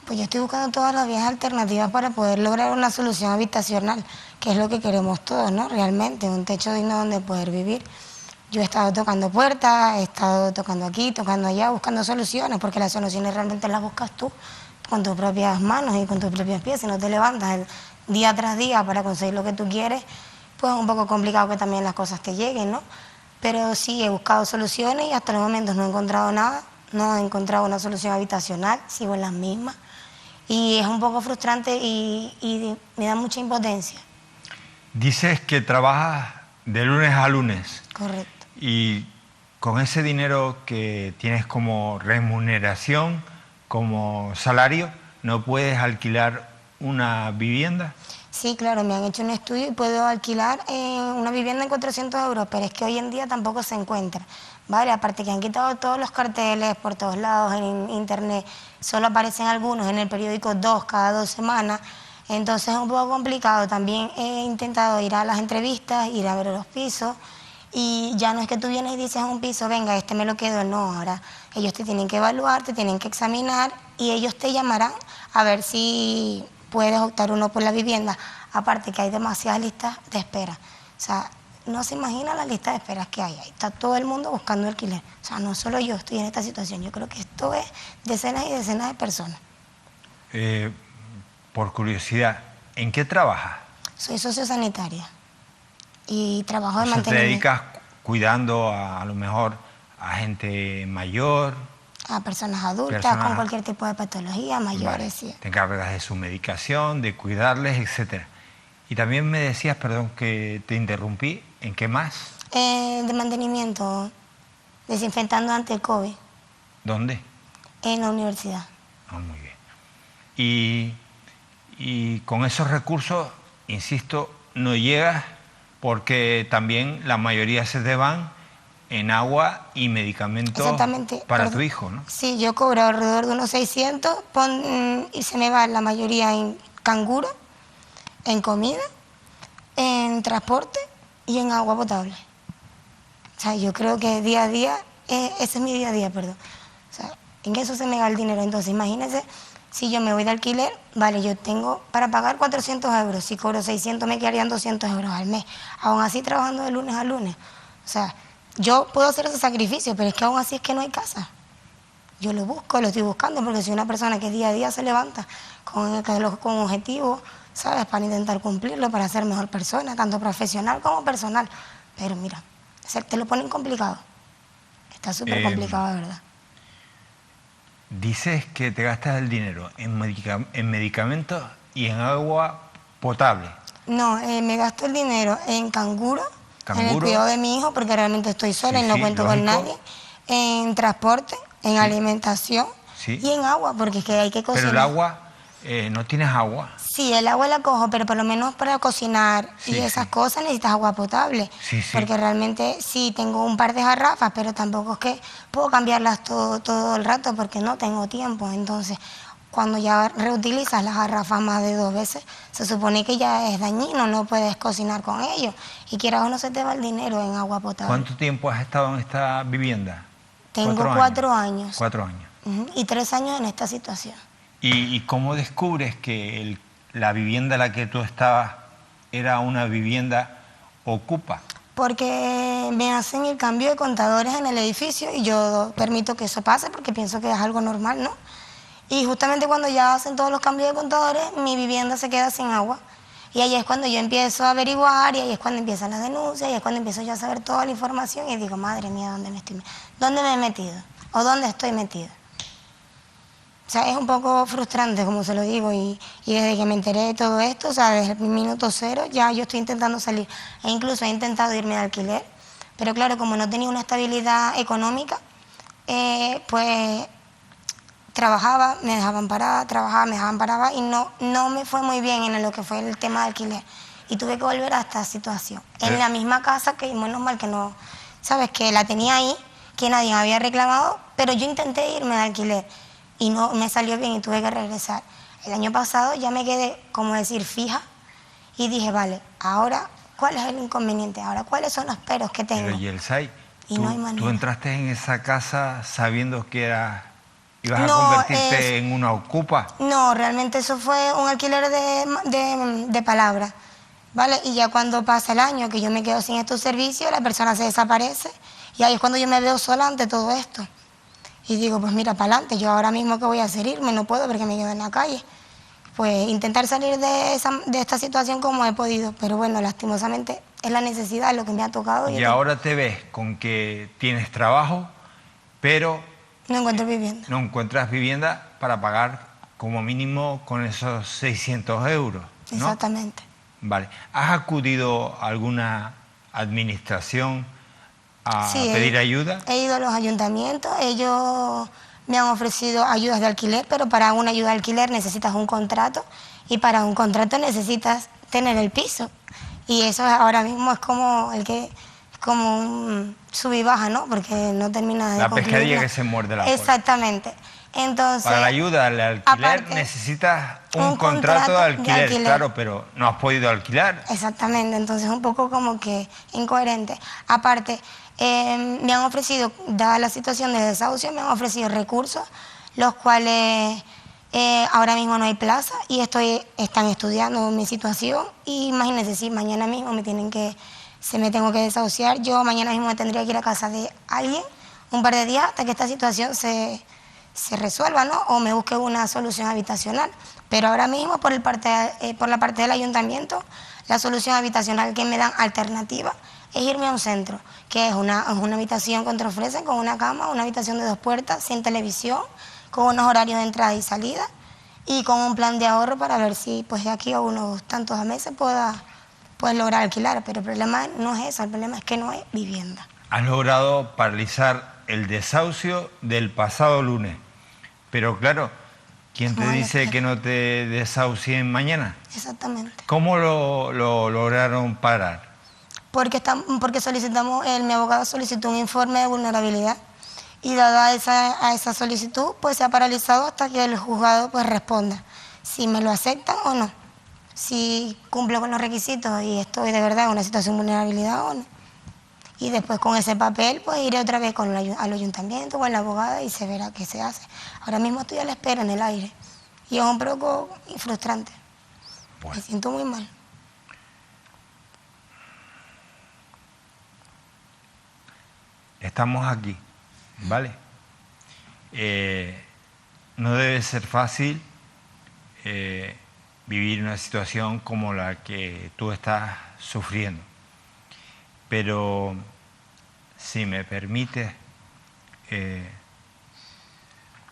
Pues yo estoy buscando todas las vías alternativas para poder lograr una solución habitacional, que es lo que queremos todos, ¿no? Realmente, un techo digno donde poder vivir. Yo he estado tocando puertas, he estado tocando aquí, tocando allá, buscando soluciones, porque las soluciones realmente las buscas tú con tus propias manos y con tus propios pies. Si no te levantas día tras día para conseguir lo que tú quieres, pues es un poco complicado que también las cosas te lleguen, ¿no? Pero sí, he buscado soluciones y hasta los momentos no he encontrado nada, no he encontrado una solución habitacional, sigo en las mismas. Y es un poco frustrante y me da mucha impotencia. Dices que trabajas de lunes a lunes. Correcto. Y con ese dinero que tienes como remuneración, como salario, ¿no puedes alquilar una vivienda? Sí, claro, me han hecho un estudio y puedo alquilar una vivienda en 400 euros, pero es que hoy en día tampoco se encuentra. Vale, aparte que han quitado todos los carteles por todos lados en internet, solo aparecen algunos en el periódico cada 2 semanas, entonces es un poco complicado. También he intentado ir a las entrevistas, ir a ver los pisos, y ya no es que tú vienes y dices a un piso, venga, este me lo quedo, no, ahora ellos te tienen que evaluar, te tienen que examinar y ellos te llamarán a ver si puedes optar uno por la vivienda. Aparte que hay demasiadas listas de espera, o sea, no se imagina la lista de esperas que hay. Ahí está todo el mundo buscando alquiler. O sea, no solo yo estoy en esta situación. Yo creo que esto es decenas y decenas de personas. Por curiosidad, ¿en qué trabajas? Soy sociosanitaria y trabajo de mantenimiento. ¿Te dedicas cuidando a lo mejor a gente mayor? A personas adultas con cualquier tipo de patología, mayores. Vale. Sí. Te encargas de su medicación, de cuidarles, etcétera. Y también me decías, perdón que te interrumpí, ¿en qué más? De mantenimiento, desinfectando ante el COVID. ¿Dónde? En la universidad. Ah, muy bien. Y con esos recursos, insisto, no llegas porque también la mayoría se te van en agua y medicamentos para tu hijo, ¿no? Sí, yo cobro alrededor de unos 600 y se me va la mayoría en canguro, en comida, en transporte y en agua potable. O sea, yo creo que día a día, ese es mi día a día, perdón. O sea, en eso se me va el dinero. Entonces, imagínense, si yo me voy de alquiler, vale, yo tengo para pagar 400 euros. Si cobro 600, me quedarían 200 euros al mes. Aún así, trabajando de lunes a lunes. O sea, yo puedo hacer ese sacrificio, pero es que aún así es que no hay casa. Yo lo busco, lo estoy buscando, porque soy una persona que día a día se levanta con objetivos, ¿sabes? Para intentar cumplirlo, para ser mejor persona, tanto profesional como personal. Pero mira, te lo ponen complicado. Está súper complicado, de verdad. Dices que te gastas el dinero en medicamentos y en agua potable. No, me gasto el dinero en canguro, en el cuidado de mi hijo, porque realmente estoy sola y no cuento con nadie, en transporte, en alimentación y en agua, porque es que hay que cocinar. Pero el agua, ¿no tienes agua? Sí, el agua la cojo, pero por lo menos para cocinar y esas cosas necesitas agua potable. Porque realmente sí tengo un par de garrafas, pero tampoco es que puedo cambiarlas todo el rato porque no tengo tiempo. Entonces, cuando ya reutilizas las garrafas más de 2 veces, se supone que ya es dañino, no puedes cocinar con ellos. Y quieras o no, se te va el dinero en agua potable. ¿Cuánto tiempo has estado en esta vivienda? Tengo 4 años. 4 años. Y 3 años en esta situación. ¿Y cómo descubres que la vivienda en la que tú estabas era una vivienda ocupa? Porque me hacen el cambio de contadores en el edificio y yo permito que eso pase porque pienso que es algo normal, ¿no? Y justamente cuando ya hacen todos los cambios de contadores, mi vivienda se queda sin agua. Y ahí es cuando yo empiezo a averiguar, y ahí es cuando empiezan las denuncias, y ahí es cuando empiezo yo a saber toda la información y digo, madre mía, ¿dónde me he metido? ¿O dónde estoy metida? O sea, es un poco frustrante, como se lo digo, y desde que me enteré de todo esto, o sea, desde el minuto 0, ya yo estoy intentando salir. E incluso he intentado irme de alquiler, pero claro, como no tenía una estabilidad económica, pues trabajaba, me dejaban parada, trabajaba, me dejaban parada y no me fue muy bien en lo que fue el tema de alquiler. Y tuve que volver a esta situación. En la misma casa, que menos mal que no, ¿sabes? Que la tenía ahí, que nadie había reclamado, pero yo intenté irme de alquiler y no me salió bien y tuve que regresar. El año pasado ya me quedé, como decir, fija y dije, vale, ahora, ¿cuál es el inconveniente? Ahora, ¿cuáles son los peros que tengo? Pero Yelsay, no hay manera. ¿Tú entraste en esa casa sabiendo que ibas a convertirte en una ocupa? No, realmente eso fue un alquiler de palabra, ¿vale? Y ya cuando pasa el año que yo me quedo sin estos servicios, la persona se desaparece y ahí es cuando yo me veo sola ante todo esto. Y digo, pues mira, para adelante, yo ahora mismo ¿qué voy a hacer? Irme, no puedo porque me quedo en la calle. Pues intentar salir de esta situación como he podido, pero bueno, lastimosamente es la necesidad, lo que me ha tocado. Y ahora te ves con que tienes trabajo, pero no encuentro vivienda. No encuentras vivienda para pagar como mínimo con esos 600 euros, ¿no? Exactamente. Vale. ¿Has acudido a alguna administración a pedir ayuda? He ido a los ayuntamientos, ellos me han ofrecido ayudas de alquiler, pero para una ayuda de alquiler necesitas un contrato y para un contrato necesitas tener el piso. Y eso ahora mismo es como un sub y baja, ¿no? Porque no termina de la pescadilla que se muerde la cola. Exactamente. Entonces, para la ayuda al alquiler necesitas un contrato de alquiler, claro, pero no has podido alquilar. Exactamente, entonces un poco como que incoherente. Aparte, me han ofrecido, dada la situación de desahucio, me han ofrecido recursos, los cuales ahora mismo no hay plaza y están estudiando mi situación. Y imagínense, si mañana mismo me tengo que desahuciar, yo mañana mismo me tendría que ir a casa de alguien un par de días hasta que esta situación se resuelva, ¿no? O me busque una solución habitacional. Pero ahora mismo, por la parte del ayuntamiento, la solución habitacional que me dan alternativa es irme a un centro, que es una habitación que te ofrecen con una cama, una habitación de 2 puertas, sin televisión, con unos horarios de entrada y salida y con un plan de ahorro para ver si pues de aquí a unos tantos meses pueda lograr alquilar. Pero el problema no es eso, el problema es que no hay vivienda. Has logrado paralizar el desahucio del pasado lunes, pero claro, ¿quién te dice que no te desahucien mañana? Exactamente. ¿Cómo lo lograron parar? Porque mi abogado solicitó un informe de vulnerabilidad y dada esa solicitud, pues se ha paralizado hasta que el juzgado pues responda si me lo aceptan o no, si cumplo con los requisitos y estoy de verdad en una situación de vulnerabilidad o no. Y después con ese papel pues iré otra vez al ayuntamiento o a la abogada y se verá qué se hace. Ahora mismo estoy a la espera en el aire y es un poco frustrante. Bueno. Me siento muy mal. Estamos aquí, ¿vale? No debe ser fácil vivir una situación como la que tú estás sufriendo. Pero, si me permites,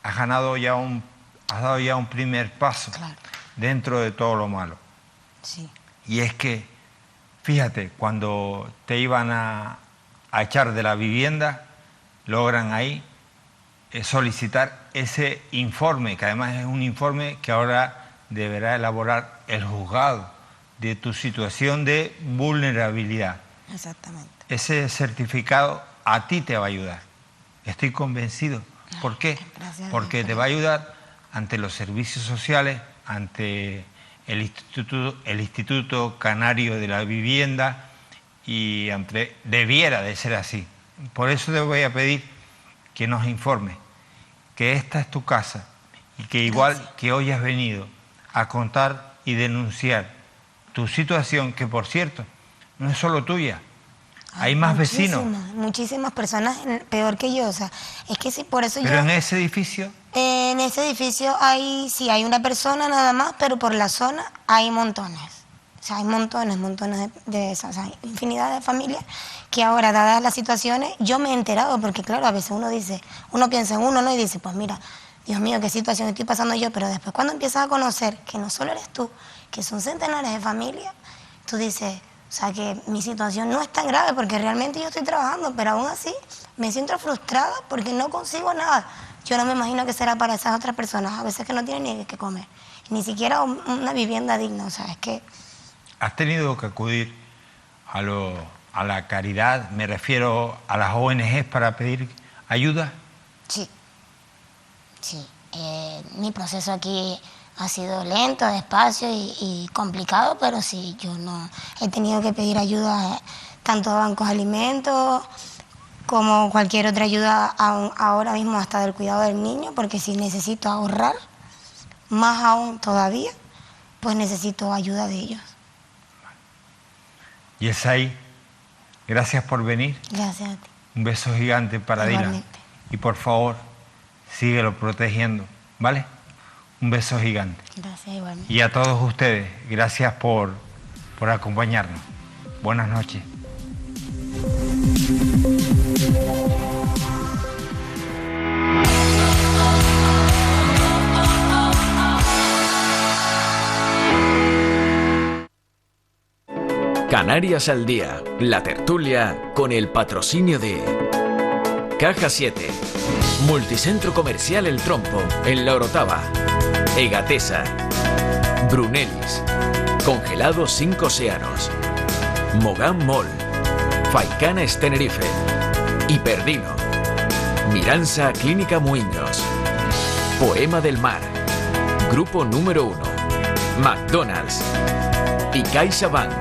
has dado ya un primer paso dentro de todo lo malo. Sí. Y es que, fíjate, cuando te iban a echar de la vivienda, logran ahí solicitar ese informe, que además es un informe que ahora deberá elaborar el juzgado de tu situación de vulnerabilidad. Exactamente. Ese certificado a ti te va a ayudar. Estoy convencido. ¿Por qué? Porque te va a ayudar ante los servicios sociales, ante el Instituto Canario de la Vivienda y debiera de ser así. Por eso te voy a pedir que nos informes que esta es tu casa y que igual que hoy has venido a contar y denunciar tu situación, que por cierto no es solo tuya, hay más vecinos. Muchísimas personas peor que yo, o sea, es que sí, por eso Pero en ese edificio... En ese edificio hay una persona nada más, pero por la zona hay montones. O sea, hay montones de esas, o sea, infinidad de familias que ahora, dadas las situaciones, yo me he enterado, porque claro, a veces uno piensa en uno, ¿no? Y dice, pues mira, Dios mío, qué situación estoy pasando yo, pero después cuando empiezas a conocer que no solo eres tú, que son centenares de familias, tú dices, o sea, que mi situación no es tan grave, porque realmente yo estoy trabajando, pero aún así me siento frustrada porque no consigo nada. yo no me imagino que será para esas otras personas, a veces que no tienen ni que comer, ni siquiera una vivienda digna, o sea, es que... ¿Has tenido que acudir a la caridad, me refiero a las ONGs, para pedir ayuda? Sí, sí. Mi proceso aquí ha sido lento, despacio y complicado, pero sí, yo no he tenido que pedir ayuda tanto a bancos de alimentos como cualquier otra ayuda ahora mismo, hasta del cuidado del niño, porque si necesito ahorrar, más aún todavía, pues necesito ayuda de ellos. Yesai, gracias por venir. Gracias a ti. Un beso gigante para Dylan. Y por favor, síguelo protegiendo, ¿vale? Un beso gigante. Gracias, igualmente. Y a todos ustedes, gracias por acompañarnos. Buenas noches. Canarias al Día, la tertulia con el patrocinio de Caja 7, Multicentro Comercial El Trompo, en La Orotava, Egatesa, Brunelis, Congelados 5 Océanos, Mogán Mall, Faicanes Tenerife, Hiperdino, Miranza Clínica Muiños, Poema del Mar, Grupo Número 1, McDonald's y CaixaBank.